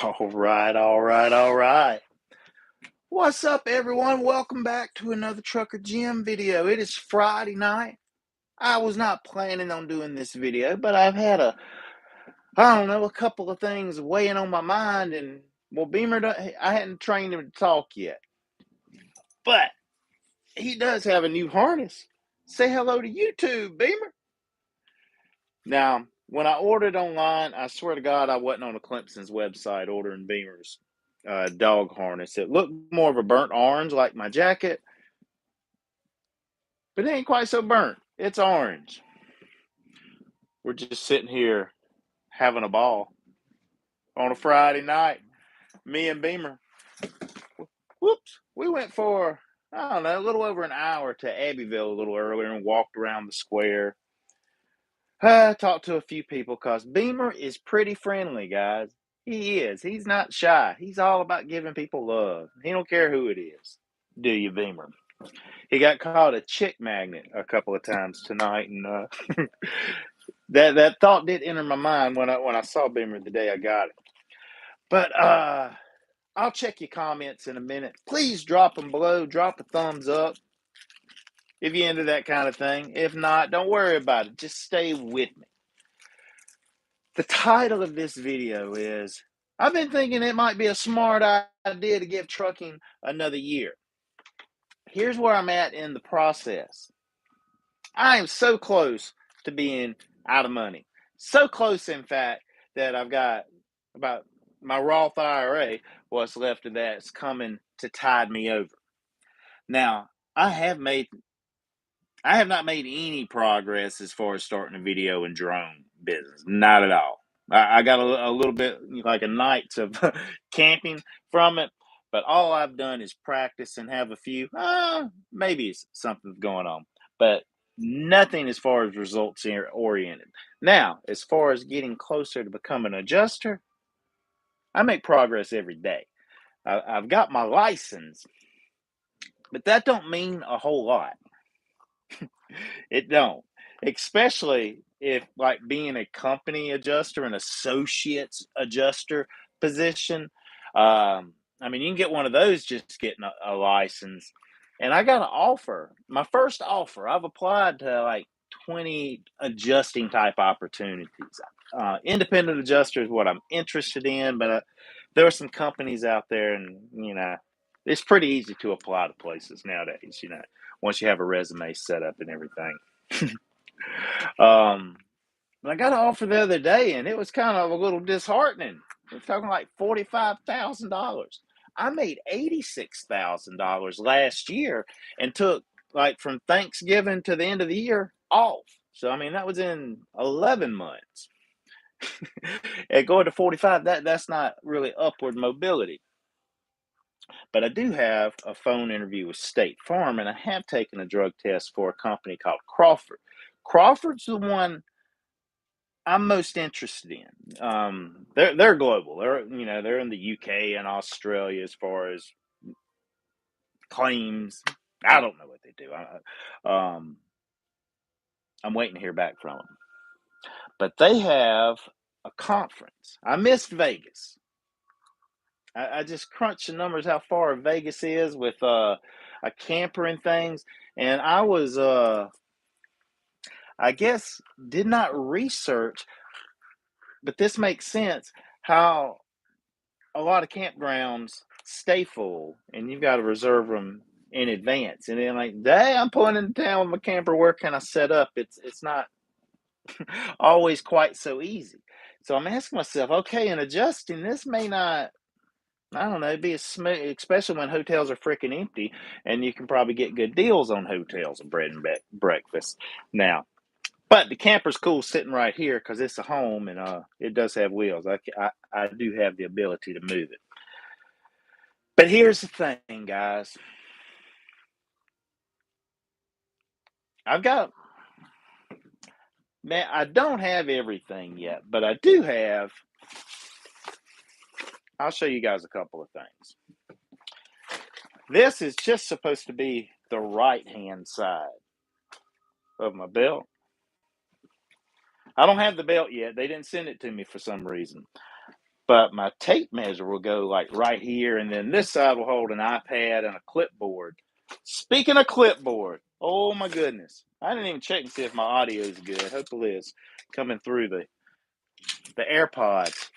All right, all right, all right. What's up, everyone? Welcome back to another Truckerjim video. It is Friday night. I was not planning on doing this video, but I've had a couple of things weighing on my mind, and well, I hadn't trained him to talk yet, but he does have a new harness. Say hello to YouTube, Beamer. Now, when I ordered online, I swear to God, I wasn't on a Clemson's website ordering Beamer's dog harness. It looked more of a burnt orange like my jacket, but it ain't quite so burnt. It's orange. We're just sitting here having a ball on a Friday night. Me and Beamer, whoops, we went for, I don't know, a little over an hour to Abbeville a little earlier and walked around the square. Talked to a few people because Beamer is pretty friendly, guys. He is. He's not shy. He's all about giving people love. He don't care who it is. Do you, Beamer? He got called a chick magnet a couple of times tonight, and that thought did enter my mind when I saw Beamer the day I got it. But I'll check your comments in a minute. Please drop them below. Drop a thumbs up if you're into that kind of thing. If not, don't worry about it. Just stay with me. The title of this video is, I've been thinking it might be a smart idea to give trucking another year. Here's where I'm at in the process. I am so close to being out of money. So close, in fact, that I've got about my Roth IRA, what's left of that's coming to tide me over. Now, I have not made any progress as far as starting a video and drone business. Not at all. I got a little bit like a night of camping from it, but all I've done is practice and have a few, maybe something's going on, but nothing as far as results oriented. Now, as far as getting closer to becoming an adjuster, I make progress every day. I've got my license, but that don't mean a whole lot. It don't. Especially if like being a company adjuster, an associates adjuster position. I mean, you can get one of those just getting a license. And I got an offer. My first offer. I've applied to like 20 adjusting type opportunities. Independent adjuster is what I'm interested in, but there are some companies out there, and it's pretty easy to apply to places nowadays. Once you have a resume set up and everything. But I got an offer the other day, and it was kind of a little disheartening. We're talking like $45,000. I made $86,000 last year and took like from Thanksgiving to the end of the year off. So I mean that was in 11 months. And going to 45, that's not really upward mobility. But I do have a phone interview with State Farm, and I have taken a drug test for a company called Crawford. Crawford's the one I'm most interested in. They're global. They're in the UK and Australia as far as claims. I don't know what they do. I'm waiting to hear back from them. But they have a conference. I missed Vegas. I just crunched the numbers how far Vegas is with a camper and things, and I was I guess did not research, but this makes sense how a lot of campgrounds stay full and you've got to reserve them in advance. And then like, day I'm pulling into town with my camper, where can I set up? It's not always quite so easy. So I'm asking myself, okay, in adjusting, this may not, I don't know, be as smooth, especially when hotels are freaking empty and you can probably get good deals on hotels and bread and breakfast. Now, but the camper's cool sitting right here because it's a home and it does have wheels. I do have the ability to move it. But here's the thing, guys. I don't have everything yet, but I do have. I'll show you guys a couple of things. This is just supposed to be the right-hand side of my belt. I don't have the belt yet. They didn't send it to me for some reason. But my tape measure will go like right here, and then this side will hold an iPad and a clipboard. Speaking of clipboard, oh my goodness. I didn't even check and see if my audio is good. Hopefully it's coming through the AirPods.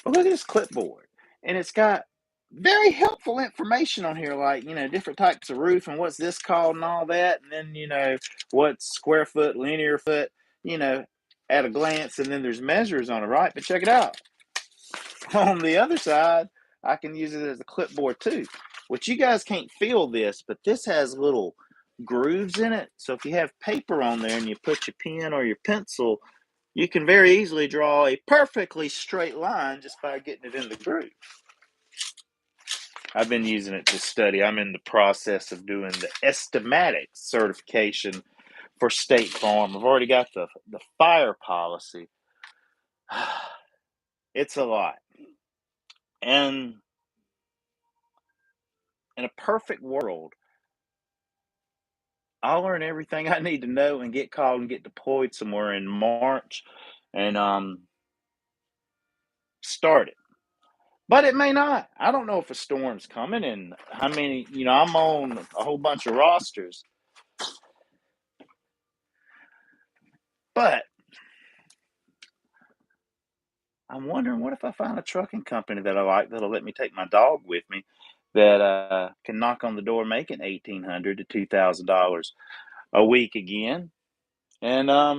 But look at this clipboard. And it's got very helpful information on here, like, different types of roof and what's this called and all that. And then, what's square foot, linear foot, you know, at a glance. And then there's measures on it, right? But check it out. On the other side, I can use it as a clipboard too, which you guys can't feel this, but this has little grooves in it. So if you have paper on there and you put your pen or your pencil, you can very easily draw a perfectly straight line just by getting it in the groove. I've been using it to study. I'm in the process of doing the estimatics certification for State Farm. I've already got the fire policy. It's a lot. And in a perfect world, I'll learn everything I need to know and get called and get deployed somewhere in March and start it. But it may not. I don't know if a storm's coming and how many, I'm on a whole bunch of rosters. But I'm wondering, what if I find a trucking company that I like that'll let me take my dog with me that can knock on the door making $1,800 to $2,000 a week again, and I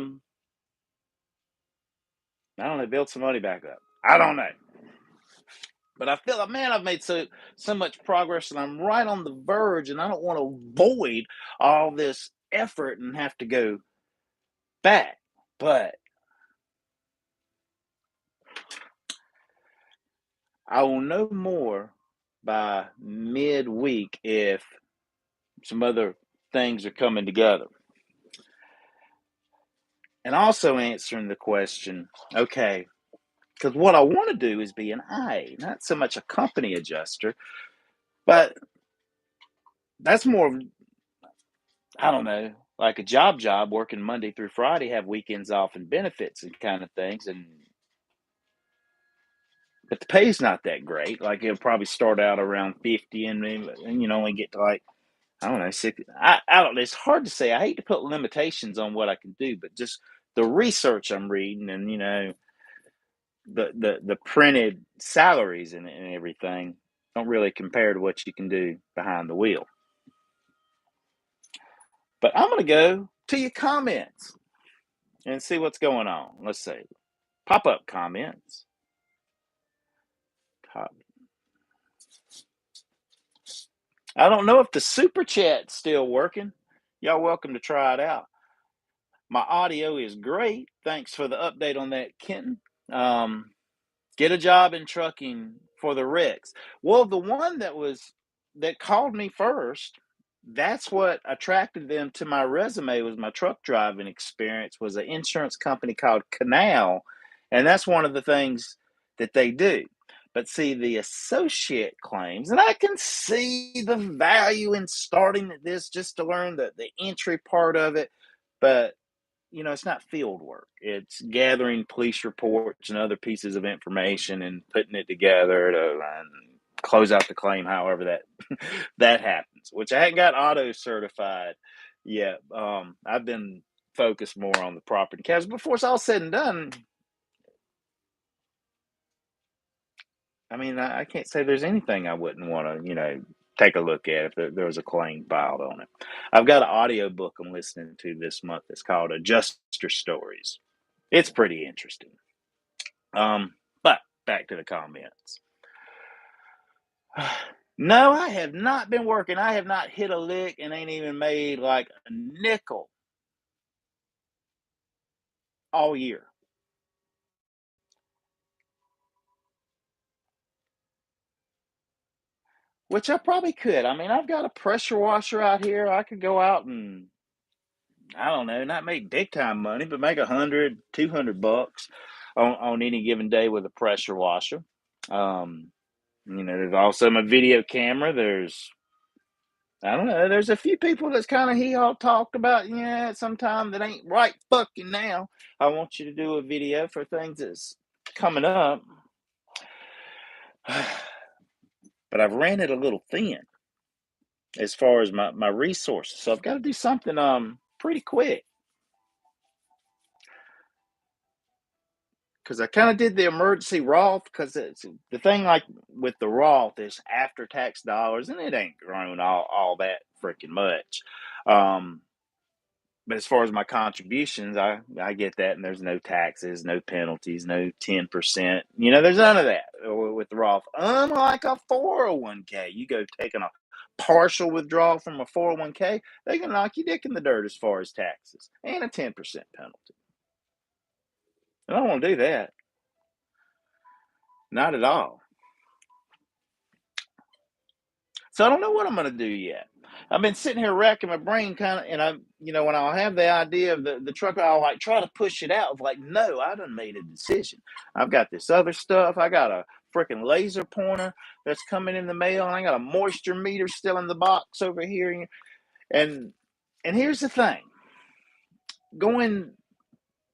don't know, build some money back up. I don't know. But I feel like, man, I've made so much progress, and I'm right on the verge, and I don't want to void all this effort and have to go back. But I will know more by midweek if some other things are coming together. And also answering the question, okay, because what I want to do is be an IA, not so much a company adjuster, but that's more, I don't know, like a job working Monday through Friday, have weekends off and benefits and kind of things. But the pay's not that great. Like it'll probably start out around 50 and only get to like, I don't know, 60. I don't know. It's hard to say. I hate to put limitations on what I can do, but just the research I'm reading and, the printed salaries and everything don't really compare to what you can do behind the wheel. But I'm going to go to your comments and see what's going on. Let's see. Pop up comments. I don't know if the super chat's still working. Y'all welcome to try it out. My audio is great. Thanks for the update on that, Kenton. Get a job in trucking for the Rex. Well, the one that called me first, that's what attracted them to my resume, was my truck driving experience, was an insurance company called Canal. And that's one of the things that they do. But see, the associate claims, and I can see the value in starting this just to learn the entry part of it. But it's not field work. It's gathering police reports and other pieces of information and putting it together to close out the claim, however that happens, which I hadn't got auto certified yet. I've been focused more on the property casualty. Before it's all said and done, I mean, I can't say there's anything I wouldn't want to, take a look at if there was a claim filed on it. I've got an audio book I'm listening to this month. It's called Adjuster Stories. It's pretty interesting. But back to the comments. No, I have not been working. I have not hit a lick and ain't even made like a nickel all year. Which I probably could. I mean, I've got a pressure washer out here. I could go out and, I don't know, not make big time money, but make $100, $200 on any given day with a pressure washer. There's also my video camera. I don't know, there's a few people that's kind of hee-haw talked about, yeah, sometime that ain't right fucking now. I want you to do a video for things that's coming up. But I've ran it a little thin as far as my resources. So I've got to do something pretty quick because I kind of did the emergency Roth because it's the thing like with the Roth is after tax dollars and it ain't grown all that freaking much. Um, but as far as my contributions, I get that, and there's no taxes, no penalties, no 10%. There's none of that with the Roth. Unlike a 401k, you go taking a partial withdrawal from a 401k, they can knock you dick in the dirt as far as taxes and a 10% penalty. I don't want to do that. Not at all. So I don't know what I'm going to do yet. I've been sitting here racking my brain kind of, and when I'll have the idea of the truck, I'll like try to push it out of like, no, I done made a decision. I've got this other stuff. I got a freaking laser pointer that's coming in the mail, and I got a moisture meter still in the box over here. And here's the thing, going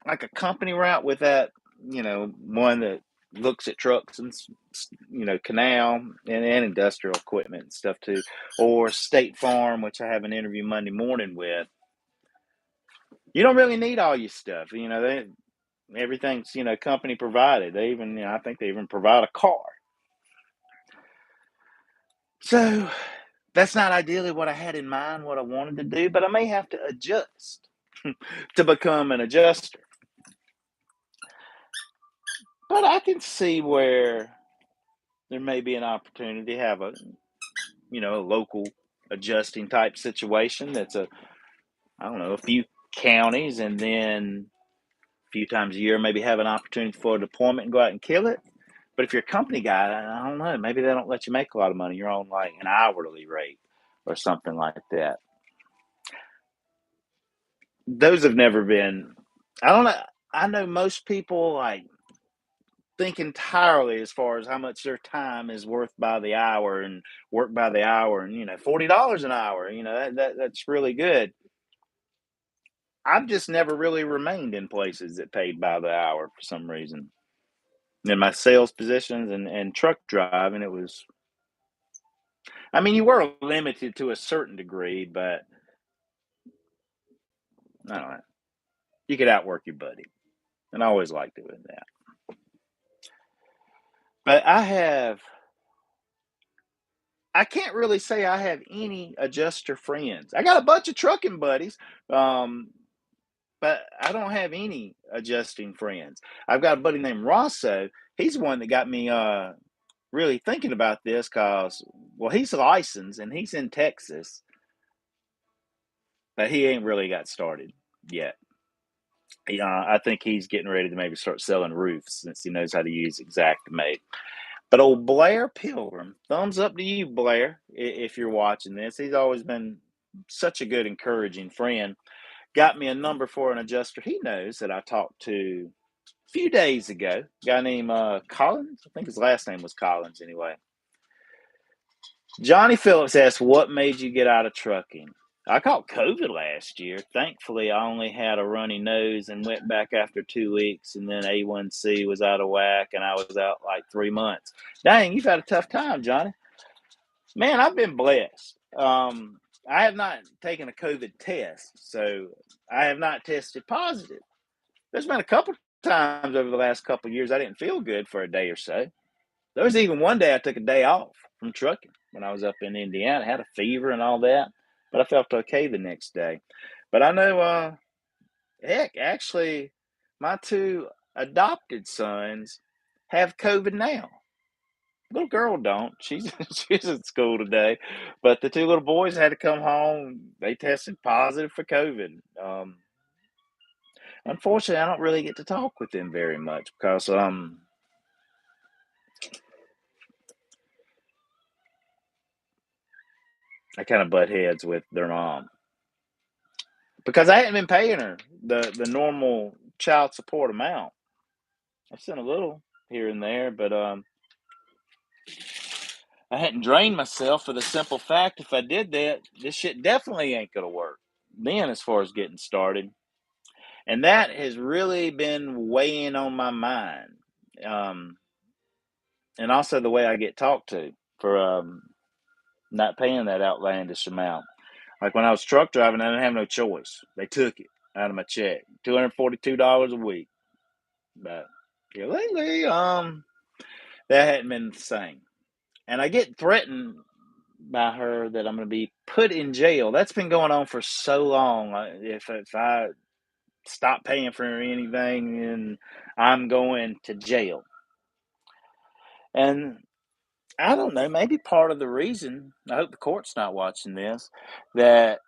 like a company route with that, one that looks at trucks and canal and industrial equipment and stuff too, or State Farm, which I have an interview Monday morning with. You don't really need all your stuff. Everything's company provided. They even I think they even provide a car. So that's not ideally what I had in mind, what I wanted to do, but I may have to adjust to become an adjuster. But I can see where there may be an opportunity to have a local adjusting type situation that's I don't know, a few counties, and then a few times a year, maybe have an opportunity for a deployment and go out and kill it. But if you're a company guy, I don't know, maybe they don't let you make a lot of money. You're on like an hourly rate or something like that. Those have never been, I don't know. I know most people like think entirely as far as how much their time is worth by the hour and work by the hour, and $40 an hour, that's really good. I've just never really remained in places that paid by the hour for some reason. In my sales positions and truck driving, it was, I mean, you were limited to a certain degree, but I don't know. You could outwork your buddy. And I always liked doing that. But I can't really say I have any adjuster friends. I got a bunch of trucking buddies, um, but I don't have any adjusting friends. I've got a buddy named Rosso. He's the one that got me really thinking about this because, well, he's licensed and he's in Texas, but he ain't really got started yet. I think he's getting ready to maybe start selling roofs since he knows how to use Xactimate. But old Blair Pilgrim, thumbs up to you, Blair, if you're watching this. He's always been such a good, encouraging friend. Got me a number for an adjuster he knows that I talked to a few days ago. A guy named Collins. I think his last name was Collins anyway. Johnny Phillips asked, what made you get out of trucking? I caught COVID last year. Thankfully, I only had a runny nose and went back after 2 weeks, and then A1C was out of whack, and I was out like 3 months. Dang, you've had a tough time, Johnny. Man, I've been blessed. I have not taken a COVID test, so I have not tested positive. There's been a couple times over the last couple of years I didn't feel good for a day or so. There was even one day I took a day off from trucking when I was up in Indiana. I had a fever and all that, but I felt okay the next day. But I know, heck, actually, my two adopted sons have COVID now. Little girl don't. She's she's at school today, but the two little boys had to come home. They tested positive for COVID. Unfortunately, I don't really get to talk with them very much because I kind of butt heads with their mom because I hadn't been paying her the normal child support amount. I sent a little here and there, but I hadn't drained myself for the simple fact if I did that, this shit definitely ain't gonna work. Then, as far as getting started, and that has really been weighing on my mind. Um, and also the way I get talked to for not paying that outlandish amount. Like when I was truck driving, I didn't have no choice. They took it out of my check, $242 a week. But lately, that hadn't been the same. And I get threatened by her that I'm going to be put in jail. That's been going on for so long. If I stop paying for anything, then I'm going to jail. And I don't know, maybe part of the reason, I hope the court's not watching this, that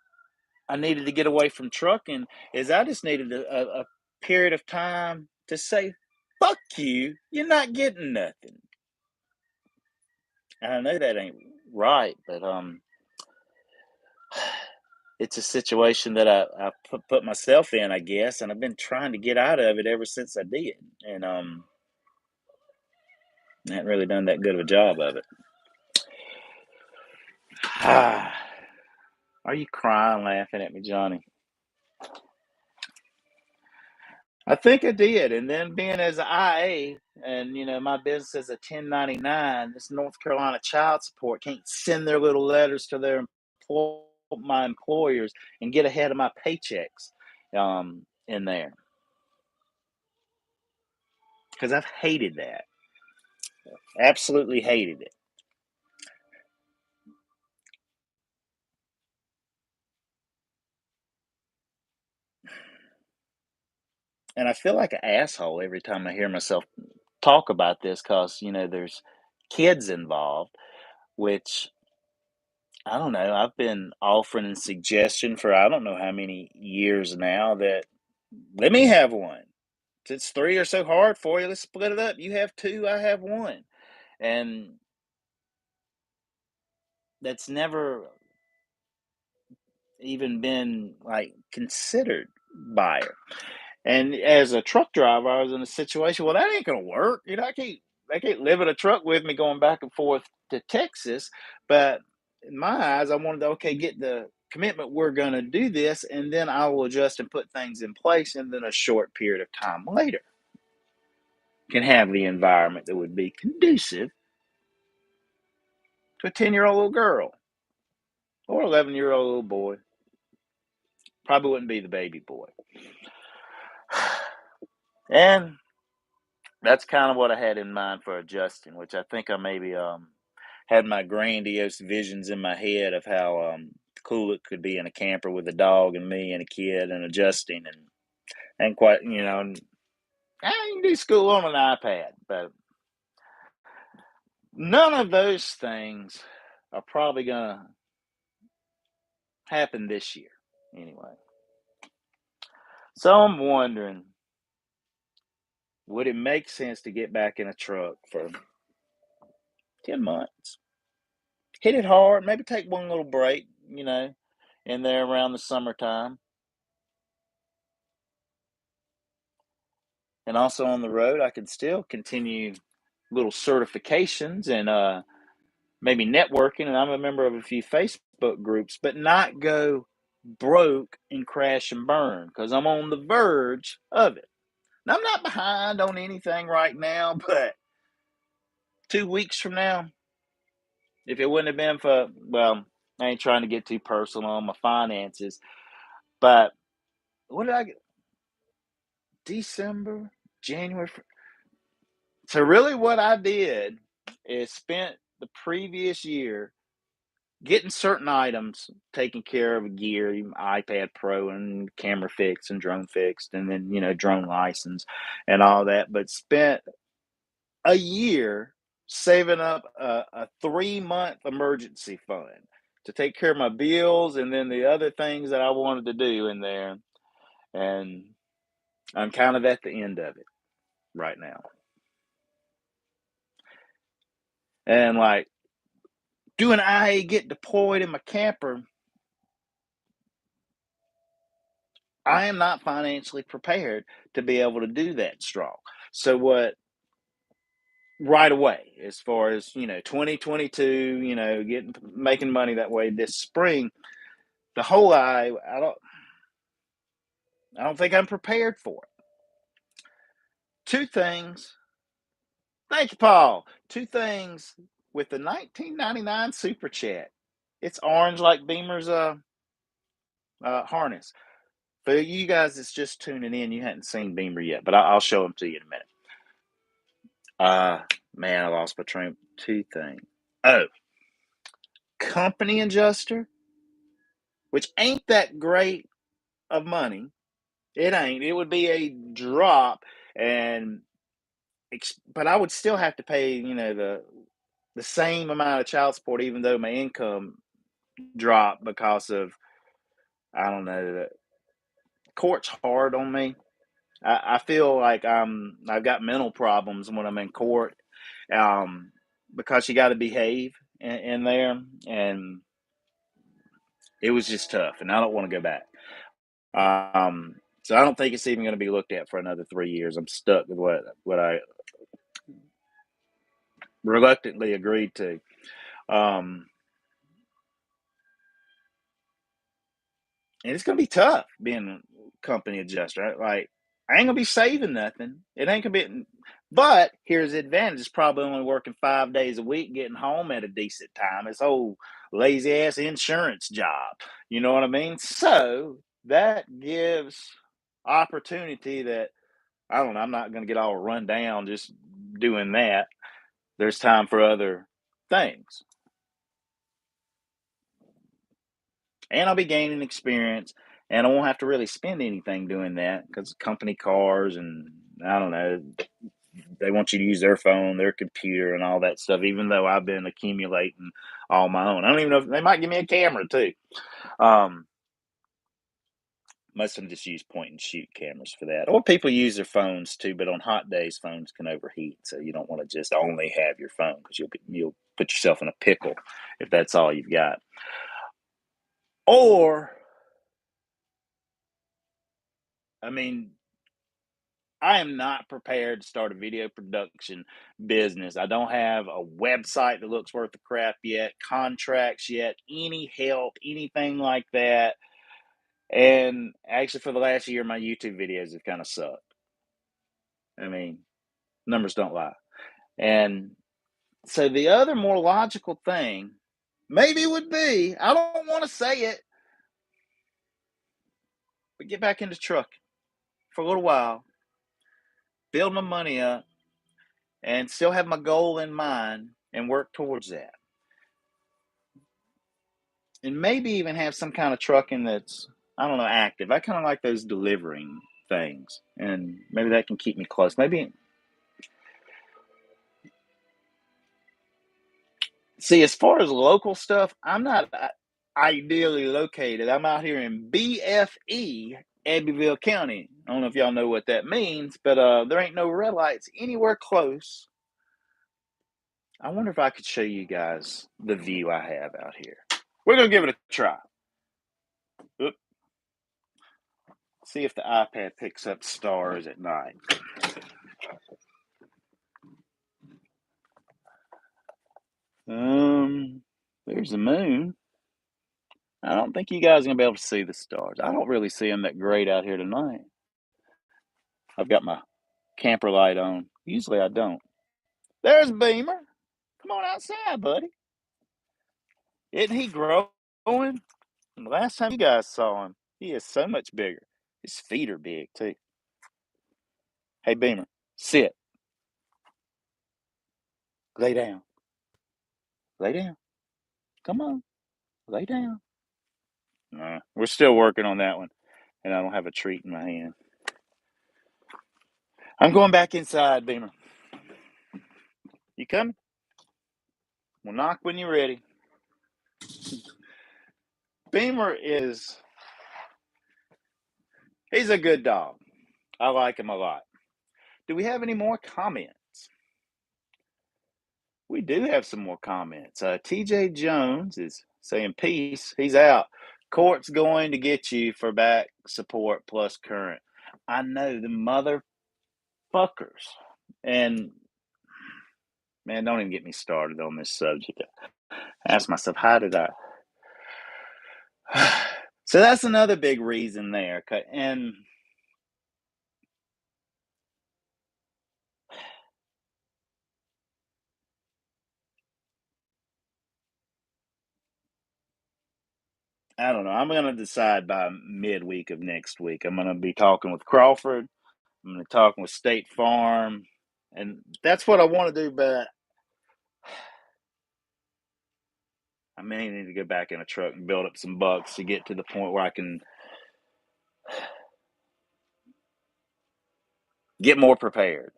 I needed to get away from trucking is I just needed a period of time to say, fuck you, you're not getting nothing. And I know that ain't right, but it's a situation that I put myself in, I guess, and I've been trying to get out of it ever since I did. And I haven't really done that good of a job of it. Are you crying laughing at me, Johnny? I think I did. And then being as an IA and, my business is a 1099, this North Carolina child support can't send their little letters to my employers and get ahead of my paychecks in there. Because I've hated that. Absolutely hated it. And I feel like an asshole every time I hear myself talk about this because, there's kids involved, which I don't know. I've been offering a suggestion for I don't know how many years now that let me have one. Since three are so hard for you, let's split it up. You have two, I have one. And that's never even been like considered by her. And as a truck driver, I was in a situation, well, that ain't gonna work. I can't live in a truck with me going back and forth to Texas. But in my eyes, I wanted to get the commitment we're gonna do this, and then I will adjust and put things in place, and then a short period of time later can have the environment that would be conducive to a 10-year-old little girl or 11-year-old little boy. Probably wouldn't be the baby boy. And that's kind of what I had in mind for adjusting, which I think I maybe had my grandiose visions in my head of how cool it could be in a camper with a dog and me and a kid and adjusting and quite I can do school on an iPad, but none of those things are probably gonna happen this year anyway. So I'm wondering, would it make sense to get back in a truck for 10 months? Hit it hard, maybe take one little break, in there around the summertime. And also on the road, I could still continue little certifications and maybe networking. And I'm a member of a few Facebook groups, but not go broke and crash and burn because I'm on the verge of it. Now, I'm not behind on anything right now, but 2 weeks from now, if it wouldn't have been for, well, I ain't trying to get too personal on my finances, but what did I get? December, January. So really what I did is spent the previous year getting certain items taken care of, gear, iPad Pro and camera fixed and drone fixed, and then, drone license and all that, but spent a year saving up a 3-month emergency fund to take care of my bills and then the other things that I wanted to do in there. And I'm kind of at the end of it right now. And like doing IA get deployed in my camper, I am not financially prepared to be able to do that strong. So what right away, as far as 2022, making money that way this spring, the whole I don't think I'm prepared for it. Two things Thank you, Paul. Two things with the 1999 super chat. It's orange like Beamer's harness. For you guys that's just tuning in, you hadn't seen Beamer yet, but I'll show them to you in a minute. Man, I lost my train. Two things. Oh, company adjuster, which ain't that great of money. It ain't. It would be a drop, and but I would still have to pay, the same amount of child support, even though my income dropped because of, I don't know, the court's hard on me. I feel like I've got mental problems when I'm in court, um, because you got to behave in there, and it was just tough, and I don't want to go back. So I don't think it's even going to be looked at for another 3 years. I'm stuck with what I reluctantly agreed to. Um, and it's going to be tough being a company adjuster. Right? Like, I ain't going to be saving nothing. It ain't going to be. But here's the advantage: it's probably only working 5 days a week, getting home at a decent time. It's old lazy ass insurance job. You know what I mean? So that gives opportunity that, I don't know. I'm not going to get all run down just doing that. There's time for other things. And I'll be gaining experience, and I won't have to really spend anything doing that because company cars and, I don't know, they want you to use their phone, their computer, and all that stuff, even though I've been accumulating all my own. I don't even know if they might give me a camera too. Most of them just use point and shoot cameras for that. Or people use their phones too, but on hot days, phones can overheat. So you don't want to just only have your phone because you'll put yourself in a pickle if that's all you've got. Or, I mean, I am not prepared to start a video production business. I don't have a website that looks worth the crap yet, contracts yet, any help, anything like that. And actually, for the last year, my YouTube videos have kind of sucked. I mean, numbers don't lie. And so the other more logical thing maybe would be, I don't want to say it, but get back into trucking for a little while, build my money up, and still have my goal in mind and work towards that. And maybe even have some kind of trucking that's, I don't know, active. I kind of like those delivering things, and maybe that can keep me close. Maybe see, as far as local stuff, I'm not ideally located. I'm out here in BFE, Abbeville County. I don't know if y'all know what that means, but there ain't no red lights anywhere close. I wonder if I could show you guys the view I have out here. We're gonna give it a try. Oop. See if the iPad picks up stars at night. There's the moon. I don't think you guys are gonna be able to see the stars. I don't really see them that great out here tonight. I've got my camper light on. Usually I don't. There's Beamer. Come on outside, buddy. Isn't he growing? The last time you guys saw him, he is so much bigger. His feet are big too. Hey, Beamer, sit. Lay down. Lay down. Come on. Lay down. No, we're still working on that one, and I don't have a treat in my hand. I'm going back inside, Beamer. You coming? We'll knock when you're ready. Beamer he's a good dog. I like him a lot. Do we have any more comments? We do have some more comments. TJ Jones is saying peace. He's out. Court's going to get you for back support plus current. I know the motherfuckers. And man, don't even get me started on this subject. I ask myself, how did I? So that's another big reason there. And I don't know. I'm going to decide by midweek of next week. I'm going to be talking with Crawford. I'm going to talk with State Farm, and that's what I want to do. But I may need to go back in a truck and build up some bucks to get to the point where I can get more prepared.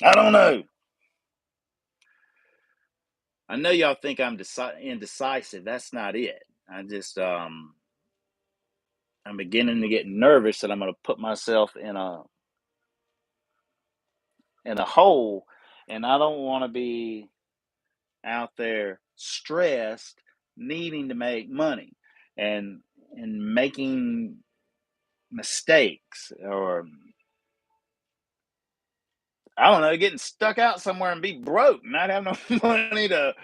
I don't know. I know y'all think I'm indecisive. That's not it. I just I'm beginning to get nervous that I'm going to put myself in a hole, and I don't want to be out there stressed, needing to make money, and making mistakes, or I don't know, getting stuck out somewhere and be broke, not have no money to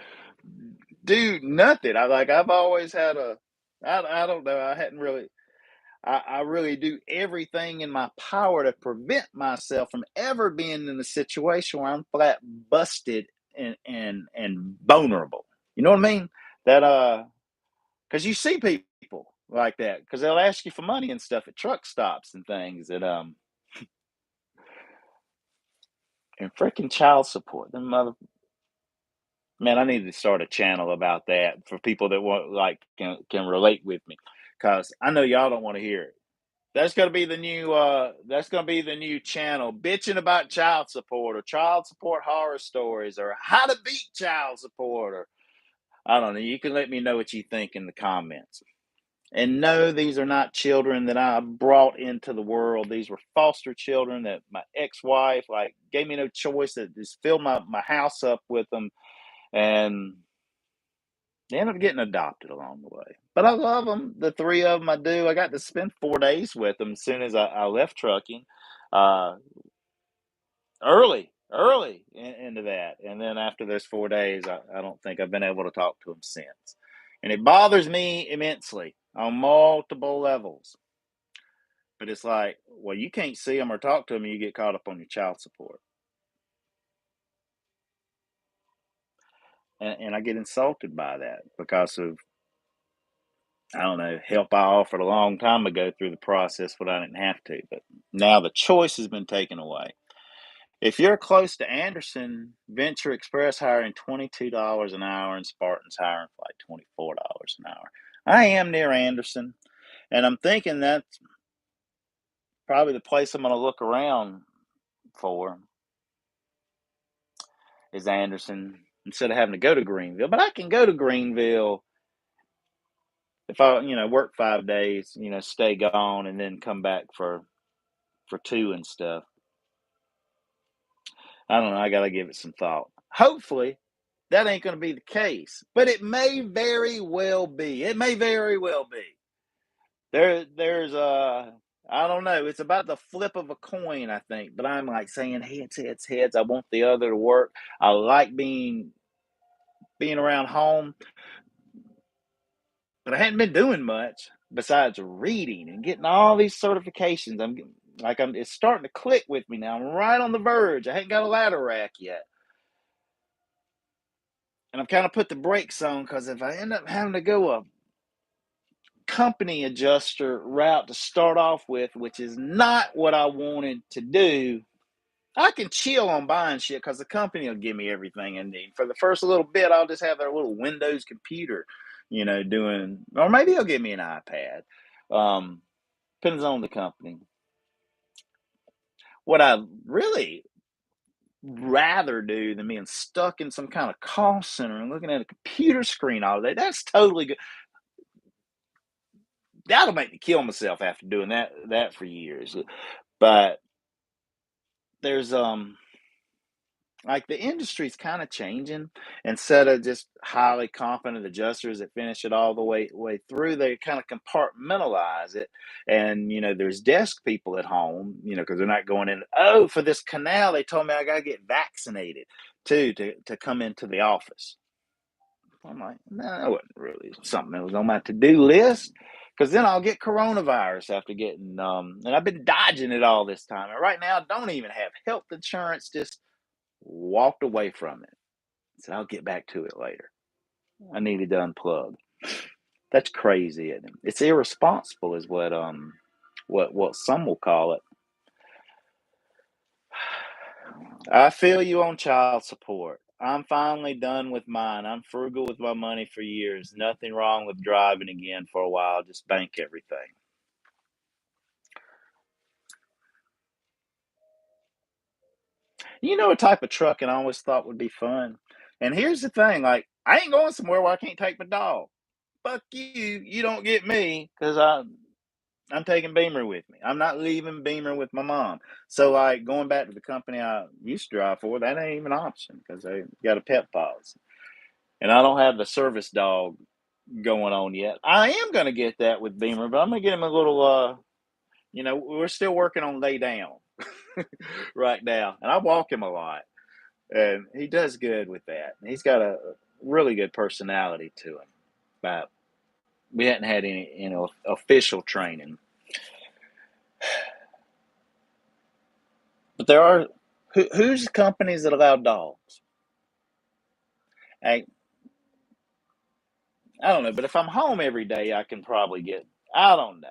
do nothing. I've always had I don't know, I hadn't really I really do everything in my power to prevent myself from ever being in a situation where I'm flat busted and vulnerable. You know what I mean? That because you see people like that, because they'll ask you for money and stuff at truck stops and things, and freaking child support. Them mother Man, I need to start a channel about that for people that want, like, can relate with me, cause I know y'all don't want to hear it. That's gonna be the new channel, bitching about child support, or child support horror stories, or how to beat child support, or I don't know. You can let me know what you think in the comments. And no, these are not children that I brought into the world. These were foster children that my ex-wife like gave me no choice, that just filled my house up with them, and they ended up getting adopted along the way. But I love them. The three of them I do. I got to spend 4 days with them as soon as I left trucking, uh, into that. And then after those 4 days, I don't think I've been able to talk to them since. And it bothers me immensely on multiple levels. But it's like, well, you can't see them or talk to them, and you get caught up on your child support. And I get insulted by that because of, I don't know, help I offered a long time ago through the process, but I didn't have to. But now the choice has been taken away. If you're close to Anderson, Venture Express hiring $22 an hour, and Spartan's hiring for like $24 an hour. I am near Anderson, and I'm thinking that's probably the place I'm going to look around for, is Anderson, instead of having to go to Greenville. But I can go to Greenville if I, work 5 days, stay gone, and then come back for two and stuff. I don't know. I got to give it some thought. Hopefully, that ain't going to be the case, but it may very well be. It may very well be. There's I don't know. It's about the flip of a coin, I think. But I'm like saying heads, heads, heads. I want the other to work. I like being around home, but I hadn't been doing much besides reading and getting all these certifications. It's starting to click with me now. I'm right on the verge. I hadn't got a ladder rack yet. And I've kind of put the brakes on, because if I end up having to go a company adjuster route to start off with, which is not what I wanted to do, I can chill on buying shit because the company will give me everything I need. For the first little bit, I'll just have their little Windows computer, doing, or maybe they'll give me an iPad. Depends on the company. What I really rather do than being stuck in some kind of call center and looking at a computer screen all day, that's totally good. That'll make me kill myself after doing that for years. But there's like, the industry's kind of changing. Instead of just highly competent adjusters that finish it all the way through, they kind of compartmentalize it. And there's desk people at home, because they're not going in. Oh, for this canal, they told me I gotta get vaccinated too to come into the office. I'm like, no, that wasn't really something that was on my to-do list, because then I'll get coronavirus after getting, and I've been dodging it all this time. And right now, I don't even have health insurance, just walked away from it. So I'll get back to it later. I needed to unplug. That's crazy, isn't it? It's irresponsible, is what some will call it. I feel you on child support. I'm finally done with mine. I'm frugal with my money for years. Nothing wrong with driving again for a while. Just bank everything. You know, a type of trucking I always thought would be fun. And here's the thing, like, I ain't going somewhere where I can't take my dog. Fuck you. You don't get me because I'm taking Beamer with me. I'm not leaving Beamer with my mom. So, like, going back to the company I used to drive for, that ain't even an option because they got a pet policy. And I don't have the service dog going on yet. I am going to get that with Beamer, but I'm going to get him a little, we're still working on lay down right now. And I walk him a lot. And he does good with that. He's got a really good personality to him. But we hadn't had any, official training. But there are who's companies that allow dogs? I I don't know, but if I'm home every day, I can probably get. I don't know.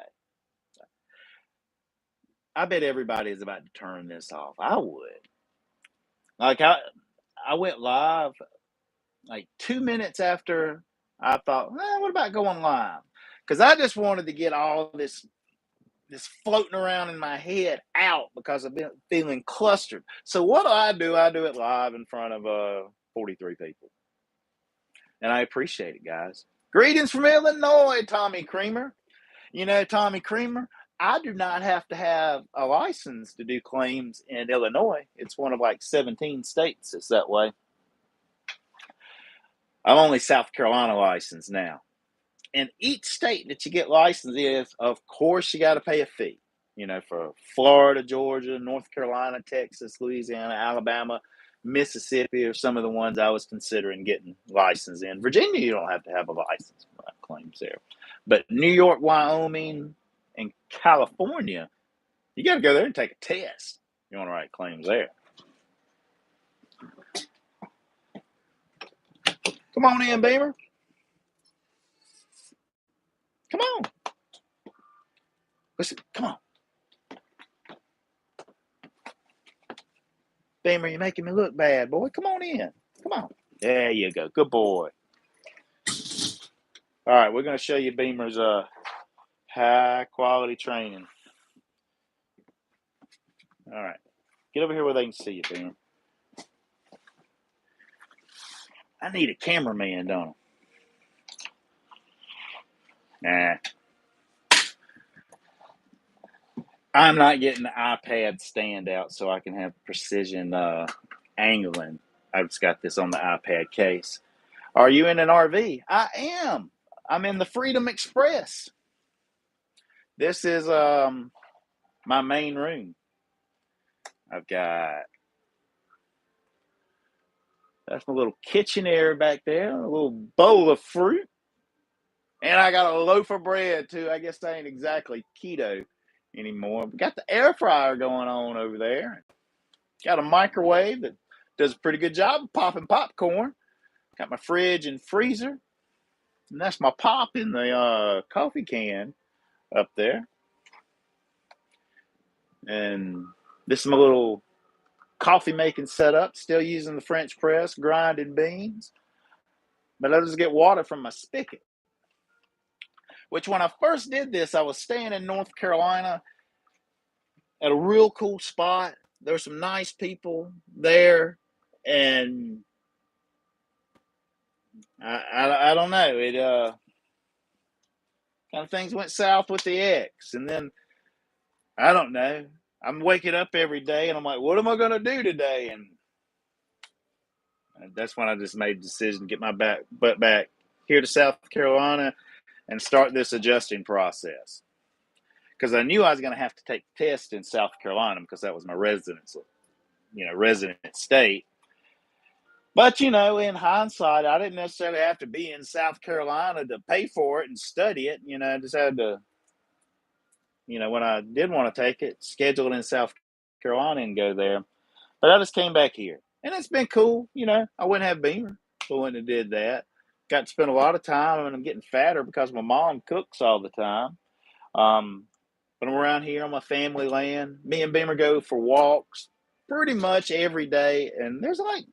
I bet everybody is about to turn this off. I would. Like I went live like 2 minutes after I thought, what about going live? Because I just wanted to get all this floating around in my head out because I've been feeling clustered. So what do? I do it live in front of 43 people. And I appreciate it, guys. Greetings from Illinois, Tommy Creamer. You know, Tommy Creamer, I do not have to have a license to do claims in Illinois. It's one of like 17 states that's that way. I'm only South Carolina licensed now. And each state that you get licensed in, of course, you got to pay a fee. You know, for Florida, Georgia, North Carolina, Texas, Louisiana, Alabama, Mississippi are some of the ones I was considering getting licensed in. Virginia, you don't have to have a license for that claims there. But New York, Wyoming, and California, you got to go there and take a test. You want to write claims there. Come on in, Beamer. Come on. Listen, come on. Beamer, you're making me look bad, boy. Come on in. Come on. There you go. Good boy. All right, we're going to show you Beamer's high quality training. All right. Get over here where they can see you, Beamer. I need a cameraman, don't I? Nah. I'm not getting the iPad stand out so I can have precision angling. I've just got this on the iPad case. Are you in an RV? I am. I'm in the Freedom Express. This is my main room. I've got that's my little kitchen area back there, a little bowl of fruit, and I got a loaf of bread too. I guess that ain't exactly keto anymore. We got the air fryer going on over there. Got a microwave that does a pretty good job of popping popcorn. Got my fridge and freezer, and that's my pop in the coffee can up there. And this is my little coffee making setup, still using the French press, grinding beans. But I just get water from my spigot. Which when I first did this, I was staying in North Carolina at a real cool spot. There were some nice people there, and I don't know. It kind of things went south with the ex, and then I don't know. I'm waking up every day, and I'm like, what am I going to do today? And that's when I just made the decision to get my butt back here to South Carolina and start this adjusting process. Because I knew I was going to have to take the test in South Carolina because that was my resident state. But, in hindsight, I didn't necessarily have to be in South Carolina to pay for it and study it. I just had to, when I did want to take it, schedule it in South Carolina and go there. But I just came back here. And it's been cool. I wouldn't have Beamer if I wouldn't have did that. got to spend a lot of time, and I'm getting fatter because my mom cooks all the time. Um, but I'm around here on my family land. Me and Beamer go for walks pretty much every day, and there's like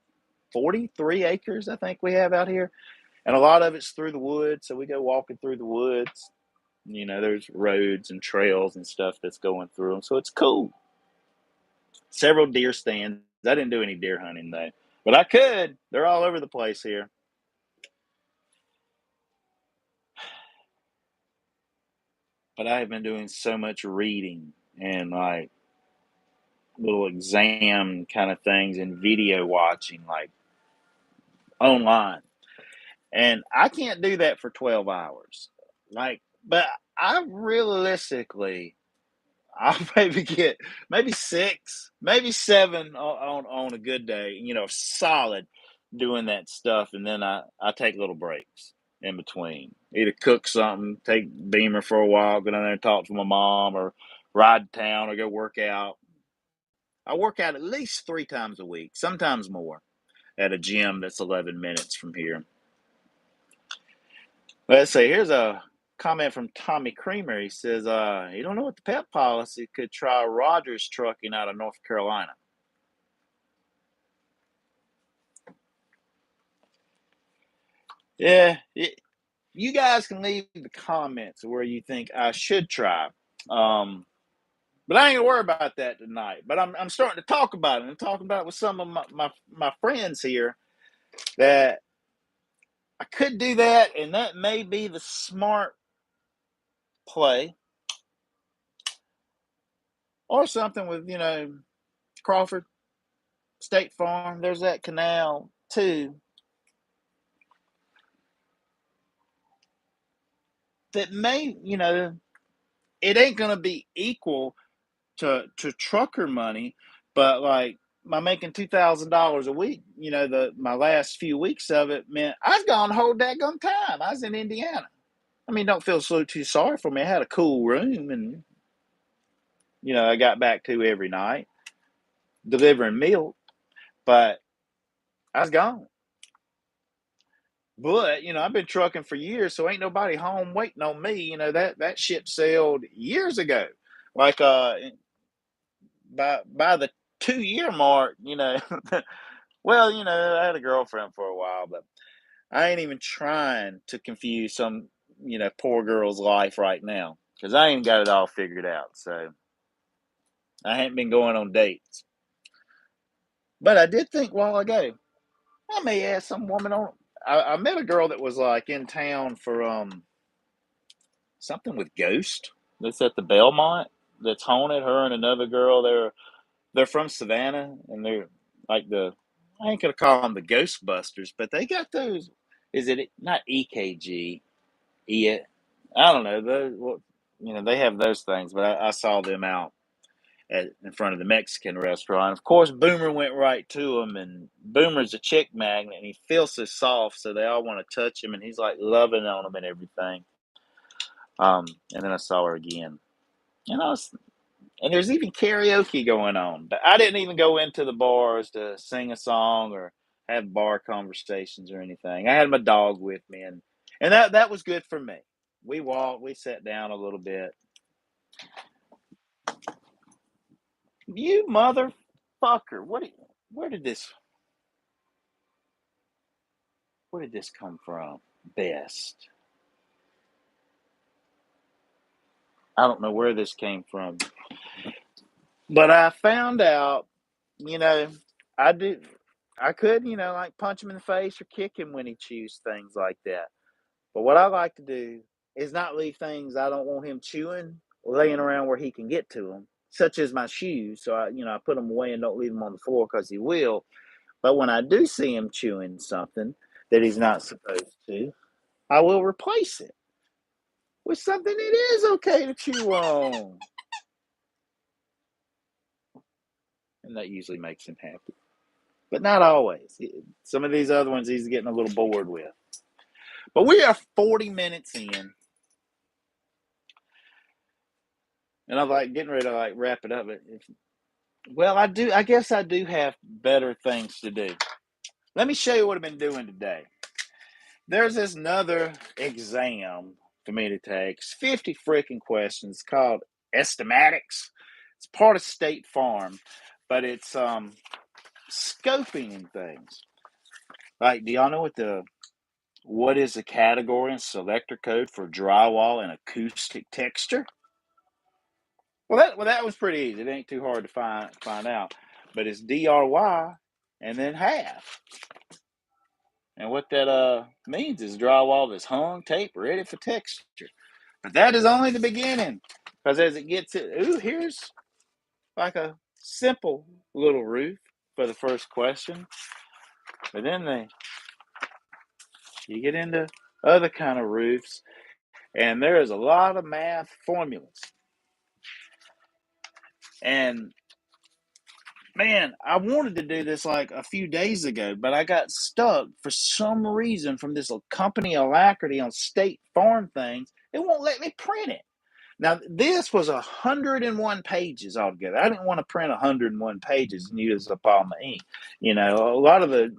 43 acres I think we have out here, and a lot of it's through the woods. So we go walking through the woods. There's roads and trails and stuff that's going through them, so it's cool. Several deer stands. I didn't do any deer hunting though, but I could. They're all over the place here. But I have been doing so much reading and like little exam kind of things and video watching like online. And I can't do that for 12 hours. But I realistically, I'll maybe get maybe 6, maybe 7 on a good day, solid doing that stuff. And then I take little breaks in between. Either cook something, take Beamer for a while, go down there and talk to my mom, or ride to town or go work out. I work out at least 3 times a week, sometimes more, at a gym that's 11 minutes from here. Let's see, here's a comment from Tommy Creamer. He says, you don't know what the pet policy could try Rogers Trucking out of North Carolina. Yeah, you guys can leave the comments where you think I should try. But I ain't gonna worry about that tonight. But I'm starting to talk about it. I'm talking about it with some of my friends here that I could do that, and that may be the smart play, or something with Crawford State Farm. There's that canal too. That may, it ain't gonna be equal to trucker money, but like my making $2,000 a week, my last few weeks of it meant I was gone the whole daggone time. I was in Indiana. I mean, don't feel too sorry for me. I had a cool room, and I got back to every night delivering milk, but I was gone. But I've been trucking for years, so ain't nobody home waiting on me. That ship sailed years ago. Like by the 2 year mark, well, I had a girlfriend for a while, but I ain't even trying to confuse some poor girl's life right now, because I ain't got it all figured out. So I ain't been going on dates. But I did think a while ago, I may ask some woman on. I met a girl that was like in town for something with ghost. That's at the Belmont. That's haunted. Her and another girl. They're from Savannah, and they're like I ain't gonna call them the Ghostbusters, but they got those. Is it not EKG? Yeah, I don't know. They have those things, but I saw them out in front of the Mexican restaurant. Of course, Boomer went right to him, and Boomer's a chick magnet, and he feels so soft, so they all want to touch him, and he's like loving on them and everything. And then I saw her again, and and there's even karaoke going on, but I didn't even go into the bars to sing a song or have bar conversations or anything. I had my dog with me, and that was good for me. We walked, we sat down a little bit. You motherfucker! Where did this where did this come from? Best. I don't know where this came from, but I found out. You know, I do. I could, like punch him in the face or kick him when he chews things like that. But what I like to do is not leave things I don't want him chewing laying around where he can get to them, such as my shoes. So I put them away and don't leave them on the floor because he will. But when I do see him chewing something that he's not supposed to, I will replace it with something that is okay to chew on. And that usually makes him happy. But not always. Some of these other ones he's getting a little bored with. But we are 40 minutes in. And I'm like getting ready to like wrap it up. Well, I guess I do have better things to do. Let me show you what I've been doing today. There's this another exam for me to take. It's 50 freaking questions called estimatics. It's part of State Farm, but it's scoping and things. Like, do y'all know what is the category and selector code for drywall and acoustic texture? Well, that was pretty easy. It ain't too hard to find out. But it's DRY and then half. And what that means is drywall that's hung, taped, ready for texture. But that is only the beginning. Because as it gets here's like a simple little roof for the first question. But then you get into other kind of roofs, and there is a lot of math formulas. And man, I wanted to do this like a few days ago, but I got stuck for some reason from this company alacrity on State Farm things. It won't let me print it. Now, this was 101 pages altogether. I didn't want to print 101 pages and use up all my ink. You know, a lot of it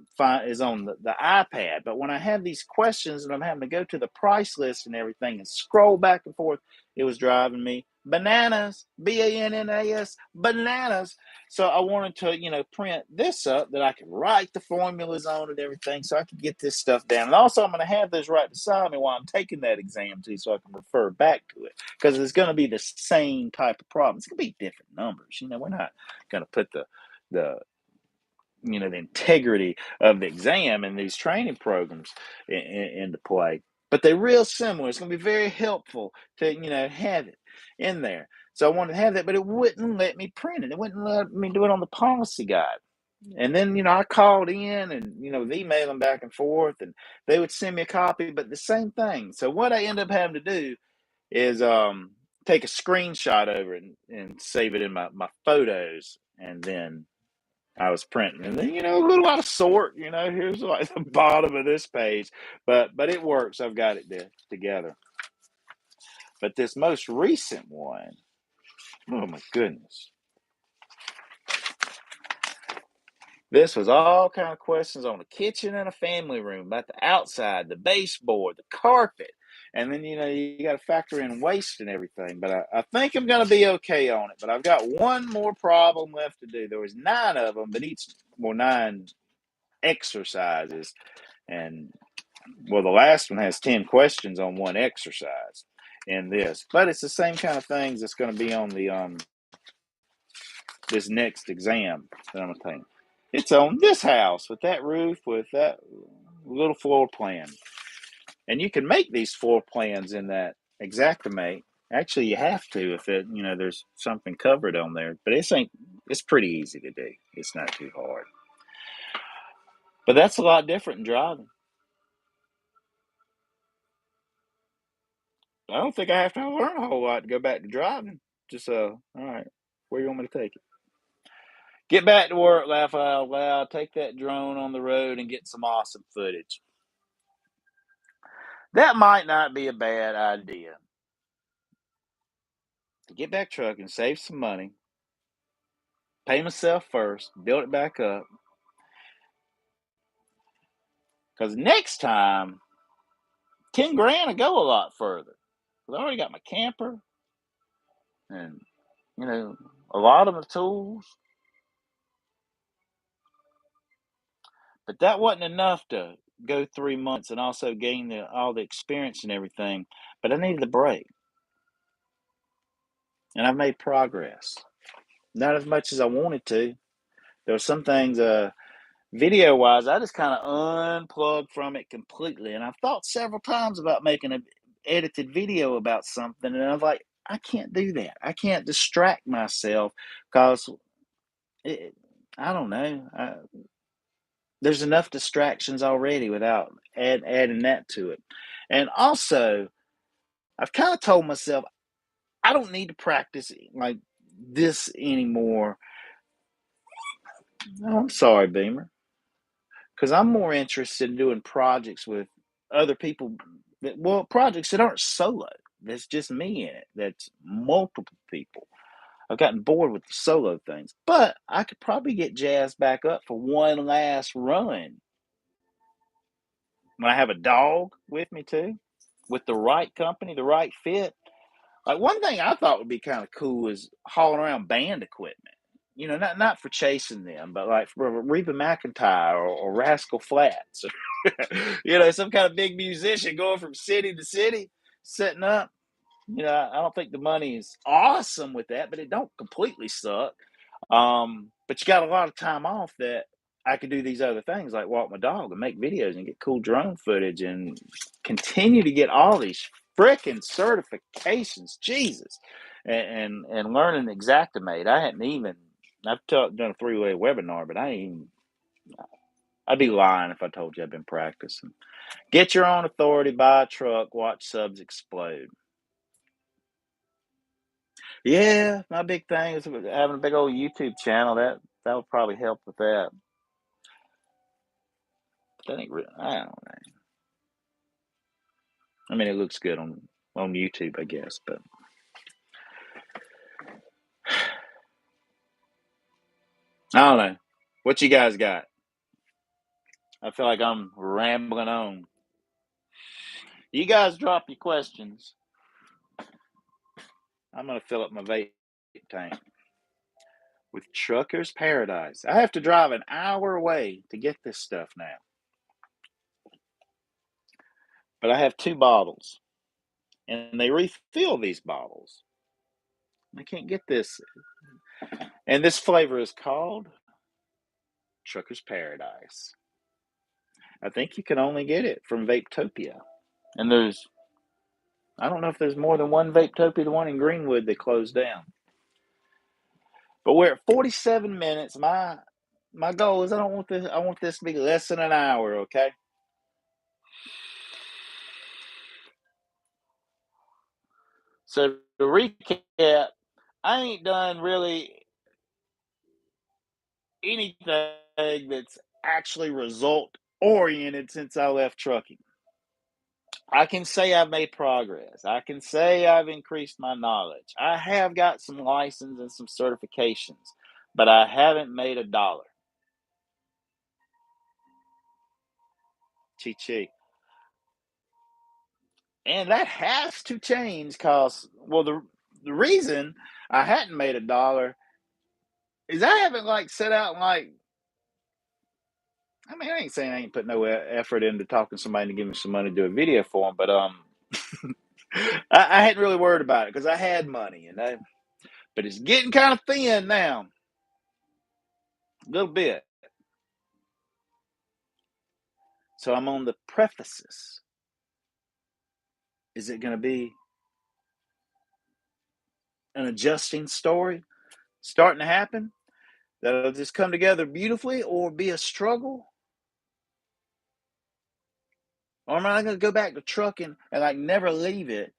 is on the iPad. But when I have these questions and I'm having to go to the price list and everything and scroll back and forth, it was driving me bananas, bananas, bananas. So I wanted to, print this up that I could write the formulas on and everything so I could get this stuff down. And also, I'm going to have this right beside me while I'm taking that exam too, so I can refer back to it because it's going to be the same type of problem. It's going to be different numbers. We're not going to put the the integrity of the exam and these training programs into play. But they're real similar. It's going to be very helpful to, have it in there. So I wanted to have that, but it wouldn't let me print it. It wouldn't let me do it on the policy guide. And then, I called in and, was emailing back and forth and they would send me a copy, but the same thing. So what I end up having to do is take a screenshot over it and save it in my photos. And then I was printing, and then a little out of sort. Here's like the bottom of this page, but it works. I've got it together. But this most recent one, oh my goodness, this was all kind of questions on the kitchen and a family room, about the outside, the baseboard, the carpet, and then you got to factor in waste and everything. But I think I'm going to be okay on it. But I've got one more problem left to do. There was 9 of them, but 9 exercises. And well, the last one has 10 questions on one exercise in this, but it's the same kind of things that's going to be on the this next exam that I'm going to take. It's on this house with that roof with that little floor plan, and you can make these floor plans in that Xactimate. Actually, you have to if there's something covered on there, but it's pretty easy to do. It's not too hard, but that's a lot different than driving. I don't think I have to learn a whole lot to go back to driving. Just all right, where you want me to take it? Get back to work, laugh out loud, take that drone on the road and get some awesome footage. That might not be a bad idea. To get back trucking, save some money, pay myself first, build it back up. Because next time, 10 grand will go a lot further. Because I already got my camper and, a lot of the tools. But that wasn't enough to go 3 months and also gain all the experience and everything. But I needed a break. And I've made progress. Not as much as I wanted to. There were some things, video-wise, I just kind of unplugged from it completely. And I've thought several times about making an edited video about something. And I'm like, I can't do that. I can't distract myself because, I don't know. There's enough distractions already without adding that to it. And also, I've kind of told myself I don't need to practice like this anymore. Oh, I'm sorry, Beamer, because I'm more interested in doing projects with other people. Projects that aren't solo. That's just me in it. That's multiple people. I've gotten bored with the solo things, but I could probably get jazzed back up for one last run. when I have a dog with me too, with the right company, the right fit. Like one thing I thought would be kind of cool is hauling around band equipment. Not for chasing them, but like for Reba McEntire or Rascal Flatts, some kind of big musician going from city to city, setting up. I don't think the money is awesome with that, but it don't completely suck. But you got a lot of time off that I could do these other things like walk my dog and make videos and get cool drone footage and continue to get all these freaking certifications. Jesus. And learning Xactimate. I've done a 3-way webinar, but I'd be lying if I told you I've been practicing. Get your own authority, buy a truck, watch subs explode. Yeah, my big thing is having a big old YouTube channel. That would probably help with that. That ain't real. I don't know. I mean, it looks good on YouTube, I guess, but I don't know. What you guys got? I feel like I'm rambling on. You guys drop your questions. I'm gonna fill up my vape tank with Trucker's Paradise. I have to drive an hour away to get this stuff now, but I have 2 bottles, and they refill these bottles. I can't get this, and this flavor is called Trucker's Paradise. I think you can only get it from Vapetopia, and I don't know if there's more than one Vapetopia. The one in Greenwood they closed down. But we're at 47 minutes. My goal is I want this to be less than an hour, okay? So to recap, I ain't done really anything that's actually result oriented since I left trucking. I can say I've made progress. I can say I've increased my knowledge. I have got some license and some certifications, but I haven't made $1. Chi. And that has to change because, well, the reason I hadn't made $1 is I haven't like set out and like, I mean, I ain't saying I ain't put no effort into talking to somebody to give me some money to do a video for them, but I hadn't really worried about it because I had money, but it's getting kind of thin now, a little bit. So I'm on the prefaces. Is it going to be an adjusting story starting to happen that'll just come together beautifully, or be a struggle? Or am I going to go back to trucking and like never leave it?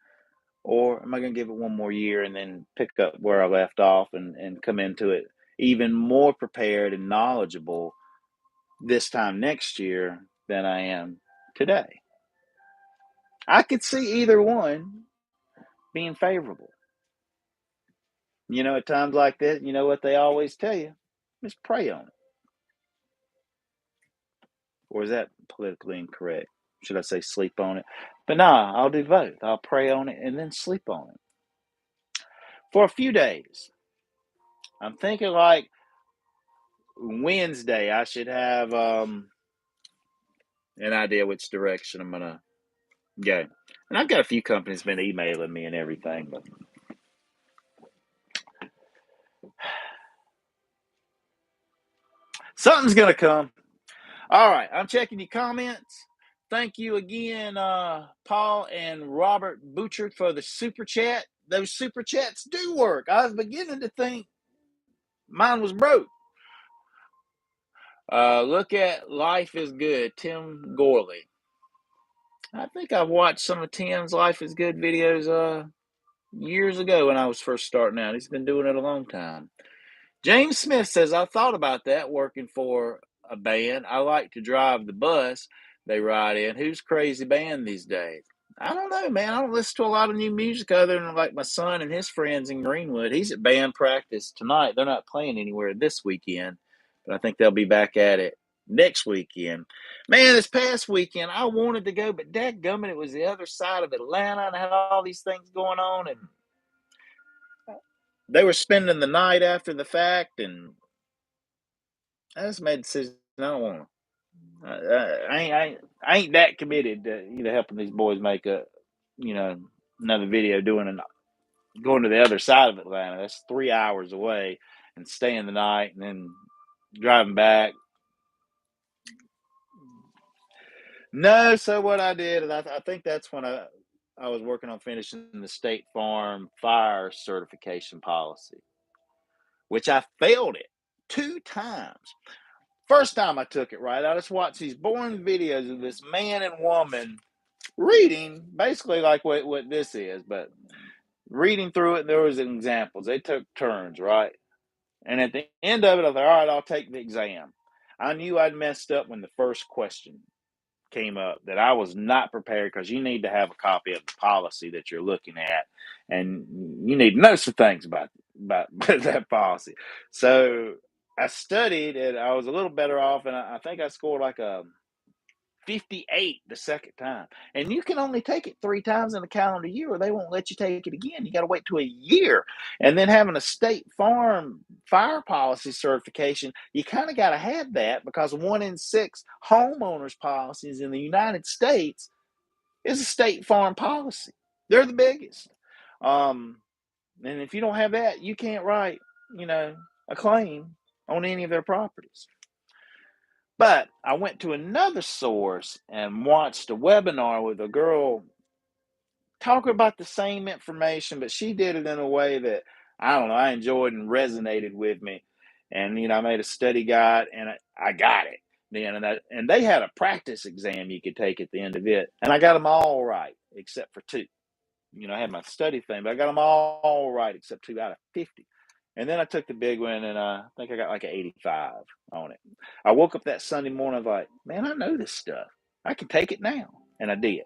Or am I going to give it one more year and then pick up where I left off and come into it even more prepared and knowledgeable this time next year than I am today? I could see either one being favorable. At times like this, you know what they always tell you? Just pray on it. Or is that politically incorrect? Should I say sleep on it? But nah, I'll do both. I'll pray on it and then sleep on it. For a few days. I'm thinking like Wednesday I should have an idea which direction I'm gonna go. And I've got a few companies been emailing me and everything, but something's gonna come. All right, I'm checking your comments. Thank you again, Paul and Robert Butchert, for the super chat. Those super chats do work. I was beginning to think mine was broke. Look at Life is Good, Tim Gorley. I think I've watched some of Tim's Life is Good videos years ago when I was first starting out. He's been doing it a long time. James Smith says, I thought about that working for a band. I like to drive the bus they ride in. Who's crazy band these days? I don't know, man. I don't listen to a lot of new music other than like my son and his friends in Greenwood. He's at band practice tonight. They're not playing anywhere this weekend, but I think they'll be back at it next weekend. Man, this past weekend, I wanted to go, but dadgummit, it was the other side of Atlanta and I had all these things going on. And they were spending the night after the fact. And I just made a decision. I don't want to. I ain't that committed to helping these boys make you know another video going to the other side of Atlanta. That's 3 hours away, and staying the night and then driving back. No, so what I did, and I think that's when I was working on finishing the State Farm fire certification policy, which I failed it 2 times. First time I took it right, I just watched these boring videos of this man and woman reading, basically like what this is, but reading through it. There was examples. They took turns, right? And at the end of it, I was like, all right, I'll take the exam. I knew I'd messed up when the first question came up, that I was not prepared, because you need to have a copy of the policy that you're looking at, and you need to know some things about that policy. So I studied, and I was a little better off, and I think I scored like a 58 the second time. And you can only take it 3 times in a calendar year, or they won't let you take it again. You got to wait to a year. And then having a State Farm fire policy certification, you kind of got to have that, because 1 in 6 homeowners policies in the United States is a State Farm policy. They're the biggest. And if you don't have that, you can't write, a claim on any of their properties. But I went to another source and watched a webinar with a girl talking about the same information, but she did it in a way that, I don't know, I enjoyed and resonated with me. And I made a study guide, and I got it. Then and they had a practice exam you could take at the end of it, and I got them all right except for 2. I had my study thing, but I got them all right except 2 out of 50. And then I took the big one, and I think I got like an 85 on it. I woke up that Sunday morning, I was like, man, I know this stuff. I can take it now. And I did.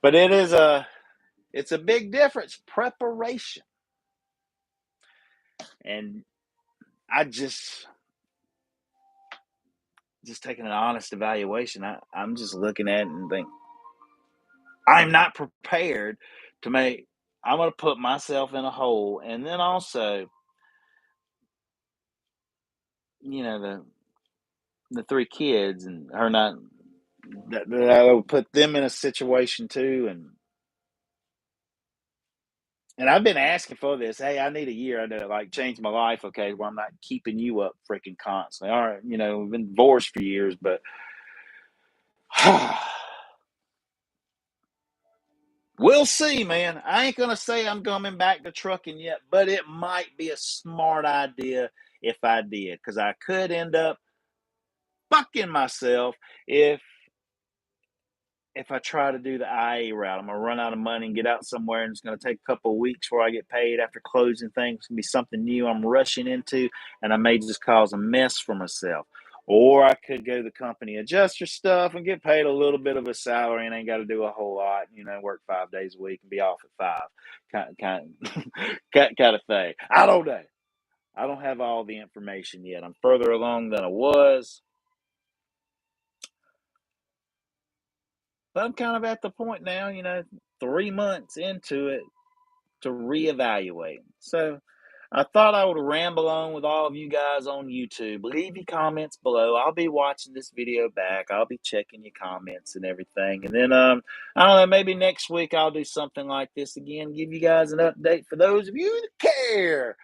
But it's a big difference. Preparation. And I just taking an honest evaluation. I'm just looking at it and think, I'm not prepared to I'm going to put myself in a hole. And then also, the 3 kids, and her not, that I would put them in a situation too. And I've been asking for this. Hey, I need a year. I need to change my life. Okay, well, I'm not keeping you up freaking constantly. All right, we've been divorced for years, but we'll see, man. I ain't gonna say I'm coming back to trucking yet, but it might be a smart idea if I did, because I could end up fucking myself if I try to do the IA route. I'm gonna run out of money and get out somewhere, and it's gonna take a couple of weeks before I get paid after closing things. It's gonna be something new I'm rushing into, and I may just cause a mess for myself. Or I could go to the company adjuster stuff and get paid a little bit of a salary and ain't got to do a whole lot. Work 5 days a week and be off at 5, kind of thing. I don't know. I don't have all the information yet. I'm further along than I was. But I'm kind of at the point now, 3 months into it, to reevaluate. So I thought I would ramble on with all of you guys on YouTube. Leave your comments below. I'll be watching this video back. I'll be checking your comments and everything. And then I don't know, maybe next week I'll do something like this again, give you guys an update for those of you that care.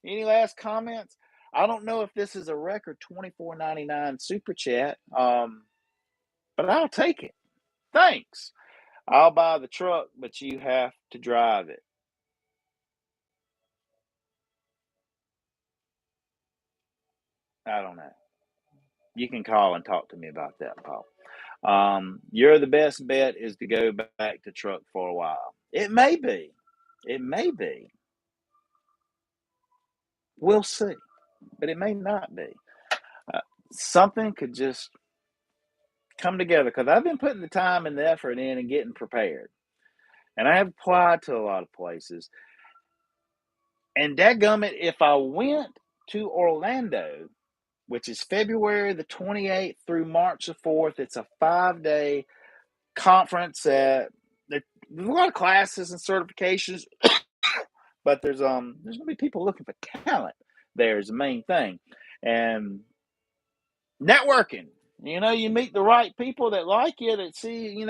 Any last comments? I don't know if this is a record $24.99 super chat. But I'll take it. Thanks. I'll buy the truck, but you have to drive it. I don't know. You can call and talk to me about that, Paul. You're the best bet is to go back to truck for a while. It may be. It may be. We'll see. But it may not be. Uh, Something could just come together, because I've been putting the time and the effort in and getting prepared. And I have applied to a lot of places. And dadgummit, if I went to Orlando, which is February the 28th through March the 4th. It's a 5-day conference. There's a lot of classes and certifications, but there's going to be people looking for talent. There's the main thing. And networking. You meet the right people that like you, that see,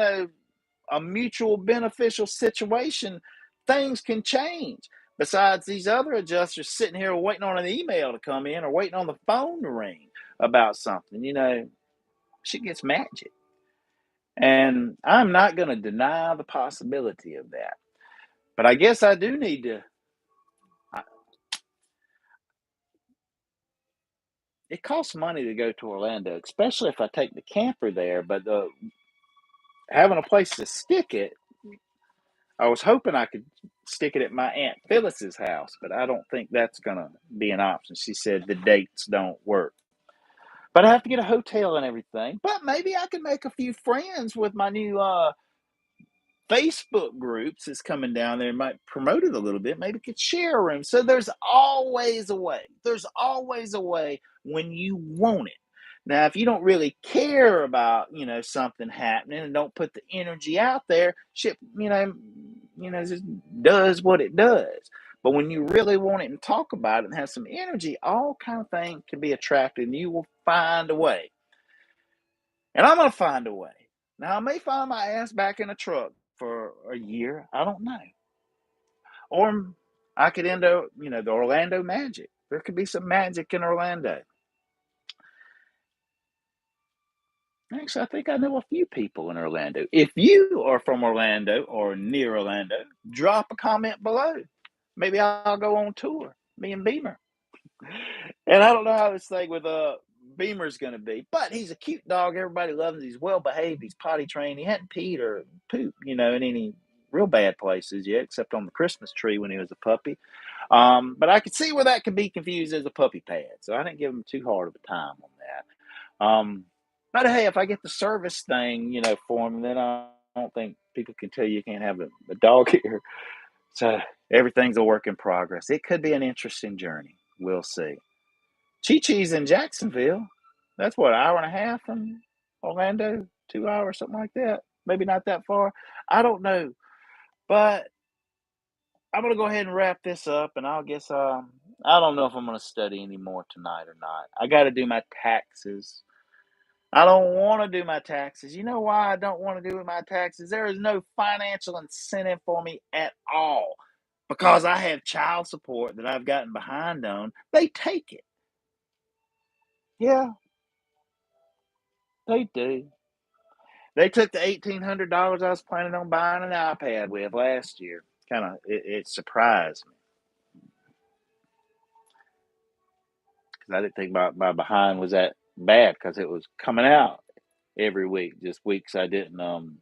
a mutual beneficial situation, things can change. Besides these other adjusters sitting here waiting on an email to come in or waiting on the phone to ring about something, she gets magic. And I'm not going to deny the possibility of that. But I guess I do need to. It costs money to go to Orlando, especially if I take the camper there. But having a place to stick it, I was hoping I could stick it at my Aunt Phyllis's house, but I don't think that's going to be an option. She said the dates don't work. But I have to get a hotel and everything. But maybe I can make a few friends with my new Facebook groups that's coming down there and might promote it a little bit. Maybe could share a room. So there's always a way. There's always a way when you want it. Now, if you don't really care about, something happening and don't put the energy out there, shit, just does what it does. But when you really want it and talk about it and have some energy, all kind of things can be attractive, and you will find a way. And I'm going to find a way. Now, I may find my ass back in a truck for a year. I don't know. Or I could end up, the Orlando magic. There could be some magic in Orlando. Actually, I think I know a few people in Orlando. If you are from Orlando or near Orlando, drop a comment below. Maybe I'll go on tour, me and Beamer. And I don't know how this thing with Beamer's going to be, but he's a cute dog. Everybody loves him. He's well behaved. He's potty trained. He hadn't peed or pooped, in any real bad places yet, except on the Christmas tree when he was a puppy. But I could see where that could be confused as a puppy pad, so I didn't give him too hard of a time on that. But hey, if I get the service thing, for him, then I don't think people can tell you can't have a dog here. So everything's a work in progress. It could be an interesting journey. We'll see. Chi-Chi's in Jacksonville. That's what, an hour and a half from Orlando? 2 hours, something like that. Maybe not that far. I don't know. But I'm going to go ahead and wrap this up, and I guess I don't know if I'm going to study anymore tonight or not. I got to do my taxes. I don't want to do my taxes. You know why I don't want to do my taxes? There is no financial incentive for me at all because I have child support that I've gotten behind on. They take it. Yeah, they do. They took the $1,800 I was planning on buying an iPad with last year. It surprised me because I didn't think my behind was that bad because it was coming out every week. Just weeks I didn't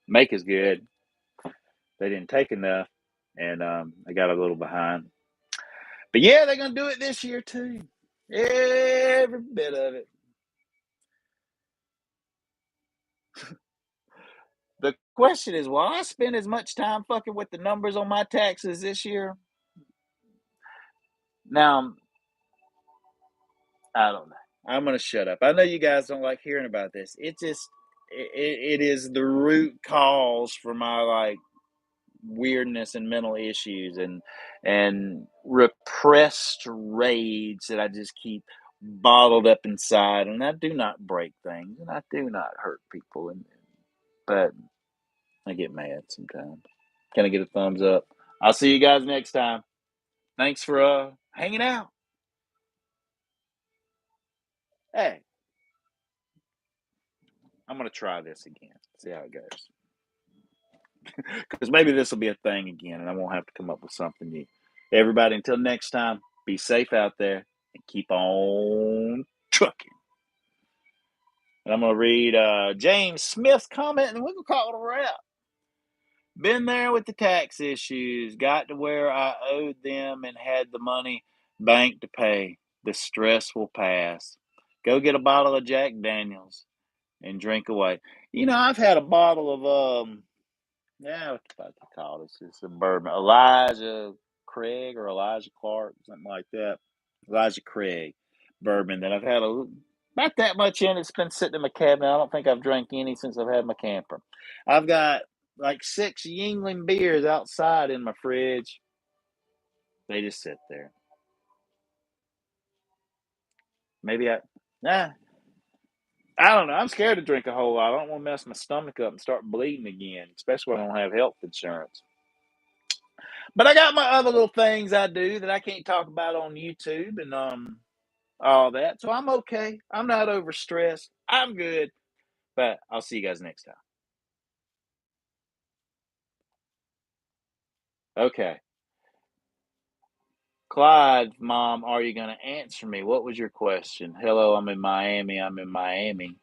make as good. They didn't take enough, and I got a little behind. But yeah, they're gonna do it this year too. Every bit of it. The question is, will I spend as much time fucking with the numbers on my taxes this year? Now, I don't know. I'm gonna shut up. I know you guys don't like hearing about this. It is the root cause for my weirdness and mental issues and repressed rage that I just keep bottled up inside. And I do not break things, and I do not hurt people, but I get mad sometimes. Can I get a thumbs up? I'll see you guys next time. Thanks for hanging out. Hey, I'm gonna try this again. See how it goes. Because maybe this will be a thing again, and I won't have to come up with something new. Everybody, until next time, be safe out there and keep on trucking. And I'm gonna read James Smith's comment, and we're gonna call it a wrap. Been there with the tax issues. Got to where I owed them and had the money banked to pay. The stress will pass. Go get a bottle of Jack Daniels and drink away. I've had a bottle of what's about to call this? It's a bourbon. Elijah Craig or Elijah Clark, something like that. Elijah Craig. bourbon that I've had about that much in. It's been sitting in my cabinet. I don't think I've drank any since I've had my camper. I've got like 6 Yingling beers outside in my fridge. They just sit there. Maybe nah, I don't know. I'm scared to drink a whole lot. I don't want to mess my stomach up and start bleeding again, especially when I don't have health insurance. But I got my other little things I do that I can't talk about on YouTube and all that. So I'm okay. I'm not overstressed. I'm good. But I'll see you guys next time. Okay. Clyde, Mom, are you going to answer me? What was your question? Hello, I'm in Miami. I'm in Miami.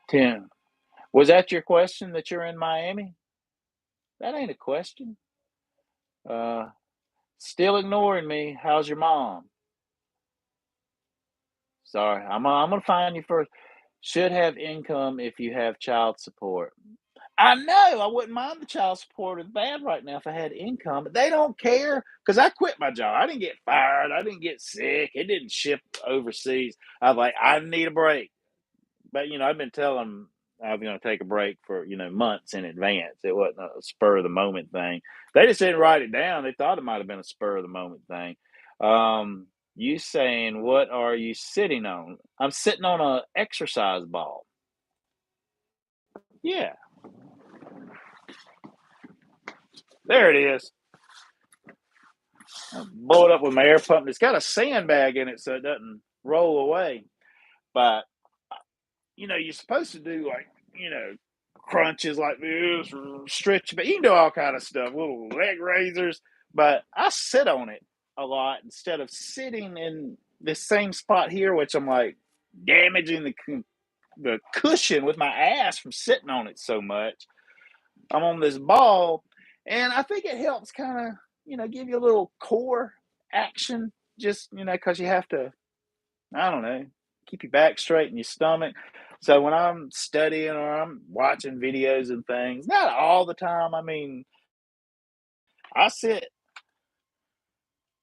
Tim, was that your question that you're in Miami? That ain't a question. Uh, Still ignoring me. How's your mom? Sorry, I'm gonna find you first. Should have income if you have child support. I know I wouldn't mind the child support as bad right now if I had income, but they don't care because I quit my job. I didn't get fired. I didn't get sick. It didn't ship overseas. I was like, I need a break. But I've been telling them I was going to take a break for months in advance. It wasn't a spur of the moment thing. They just didn't write it down. They thought it might have been a spur of the moment thing. You saying what are you sitting on? I'm sitting on a exercise ball. Yeah, there it is. I blow it up with my air pump. It's got a sandbag in it so it doesn't roll away. But you're supposed to do like crunches like this or stretch, but you can do all kind of stuff, little leg raisers. But I sit on it a lot instead of sitting in this same spot here, which I'm like damaging the cushion with my ass from sitting on it so much. I'm on this ball, and I think it helps kind of give you a little core action, just because you have to, I don't know, keep your back straight and your stomach. So when I'm studying or I'm watching videos and things, not all the time. I mean, I sit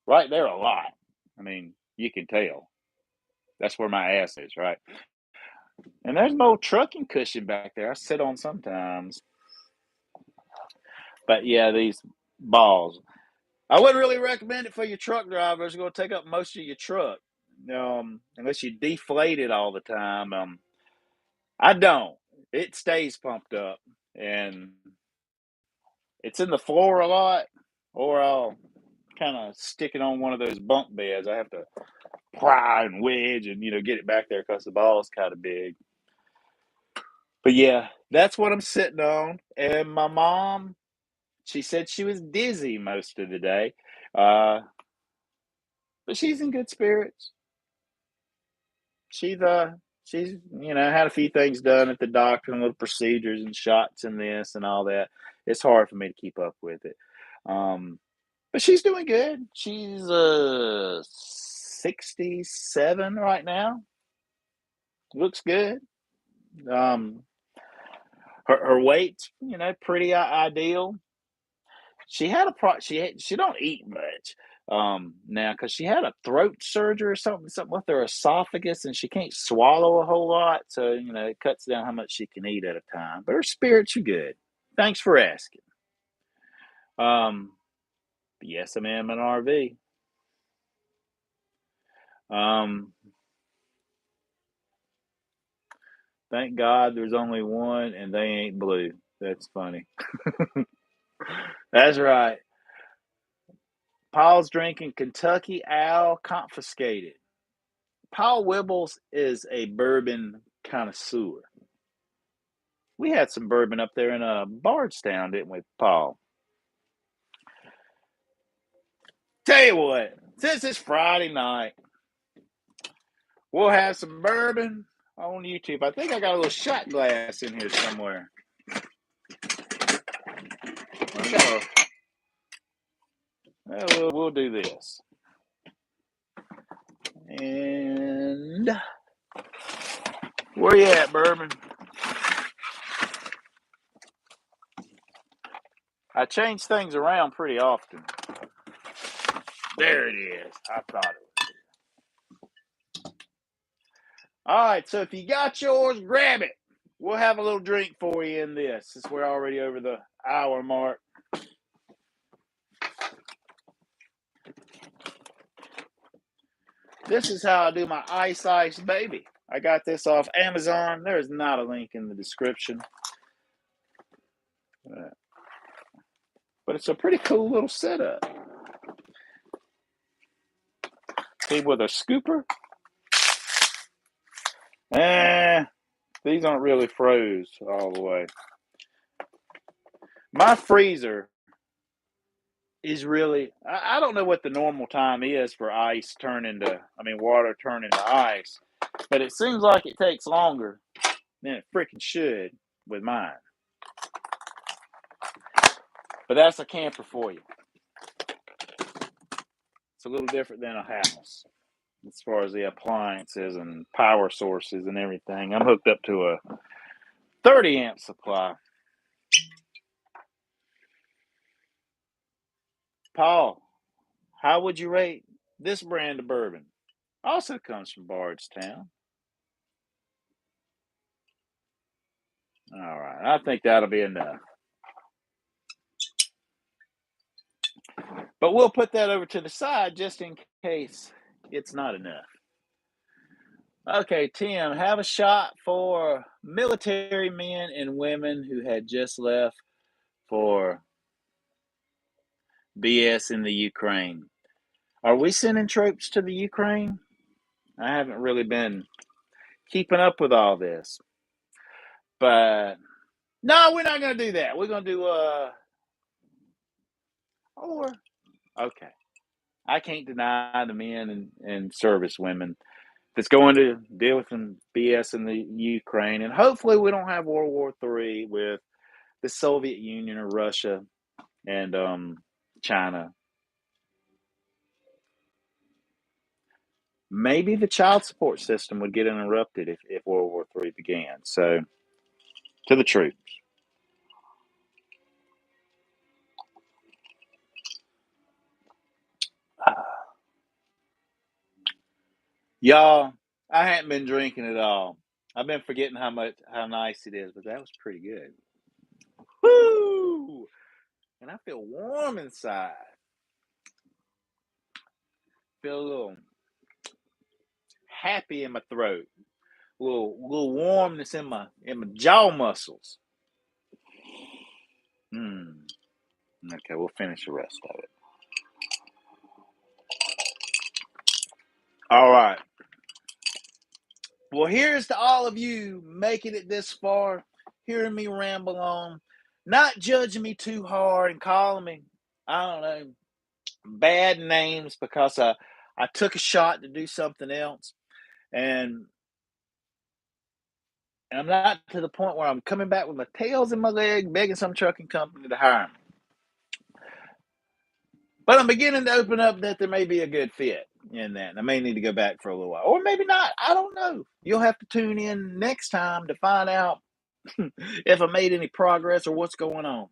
right there a lot. I mean, you can tell. That's where my ass is, right? And there's no trucking cushion back there. I sit on sometimes. But yeah, these balls. I wouldn't really recommend it for your truck drivers. It's going to take up most of your truck, unless you deflate it all the time. I don't. It stays pumped up, and it's in the floor a lot, or I'll kind of stick it on one of those bunk beds. I have to pry and wedge and get it back there because the ball is kind of big. But yeah, that's what I'm sitting on. And my mom, she said she was dizzy most of the day, uh, but she's in good spirits. She's she's had a few things done at the doctor and little procedures and shots and this and all that. It's hard for me to keep up with it. Um, but she's doing good. She's 67 right now. Looks good. Um, her weight's pretty ideal. She had she don't eat much now because she had a throat surgery or something with her esophagus, and she can't swallow a whole lot, so it cuts down how much she can eat at a time. But her spirits are good. Thanks for asking. Yes, I'm in an RV. Um, thank God there's only one, and they ain't blue. That's funny. That's right. Paul's drinking Kentucky Owl confiscated. Paul Wibbles is a bourbon connoisseur. We had some bourbon up there in Bardstown, didn't we, Paul? Tell you what, since it's Friday night, we'll have some bourbon on YouTube. I think I got a little shot glass in here somewhere. We'll do this. And where you at, bourbon? I change things around pretty often. There it is. I thought it was. All right, so if you got yours, grab it. We'll have a little drink for you in this, since we're already over the hour mark. This is how I do my ice baby. I got this off Amazon. There's not a link in the description. But it's a pretty cool little setup. See, with a scooper. These aren't really froze all the way. My freezer is really, I don't know what the normal time is for water turning to ice, but it seems like it takes longer than it freaking should with mine. But that's a camper for you. It's a little different than a house as far as the appliances and power sources and everything. I'm hooked up to a 30 amp supply. Paul, how would you rate this brand of bourbon? Also comes from Bardstown. All right, I think that'll be enough. But we'll put that over to the side just in case it's not enough. Okay, Tim, have a shot for military men and women who had just left for BS in the Ukraine. Are we sending troops to the Ukraine? I haven't really been keeping up with all this. But no, we're not going to do that. We're going to do okay. I can't deny the men and service women that's going to deal with some BS in the Ukraine. And hopefully we don't have World War III with the Soviet Union or Russia and China. Maybe the child support system would get interrupted if World War III began. So, to the troops. Y'all, I hadn't been drinking at all. I've been forgetting how nice it is, but that was pretty good. Woo! And I feel warm inside. Feel a little happy in my throat. A little warmness in my jaw muscles. Okay, we'll finish the rest of it. All right. Well, here's to all of you making it this far, hearing me ramble on, not judging me too hard and calling me, I don't know, bad names because I took a shot to do something else. And I'm not to the point where I'm coming back with my tails in my leg, begging some trucking company to hire me. But I'm beginning to open up that there may be a good fit in that. I may need to go back for a little while. Or maybe not. I don't know. You'll have to tune in next time to find out if I made any progress or what's going on.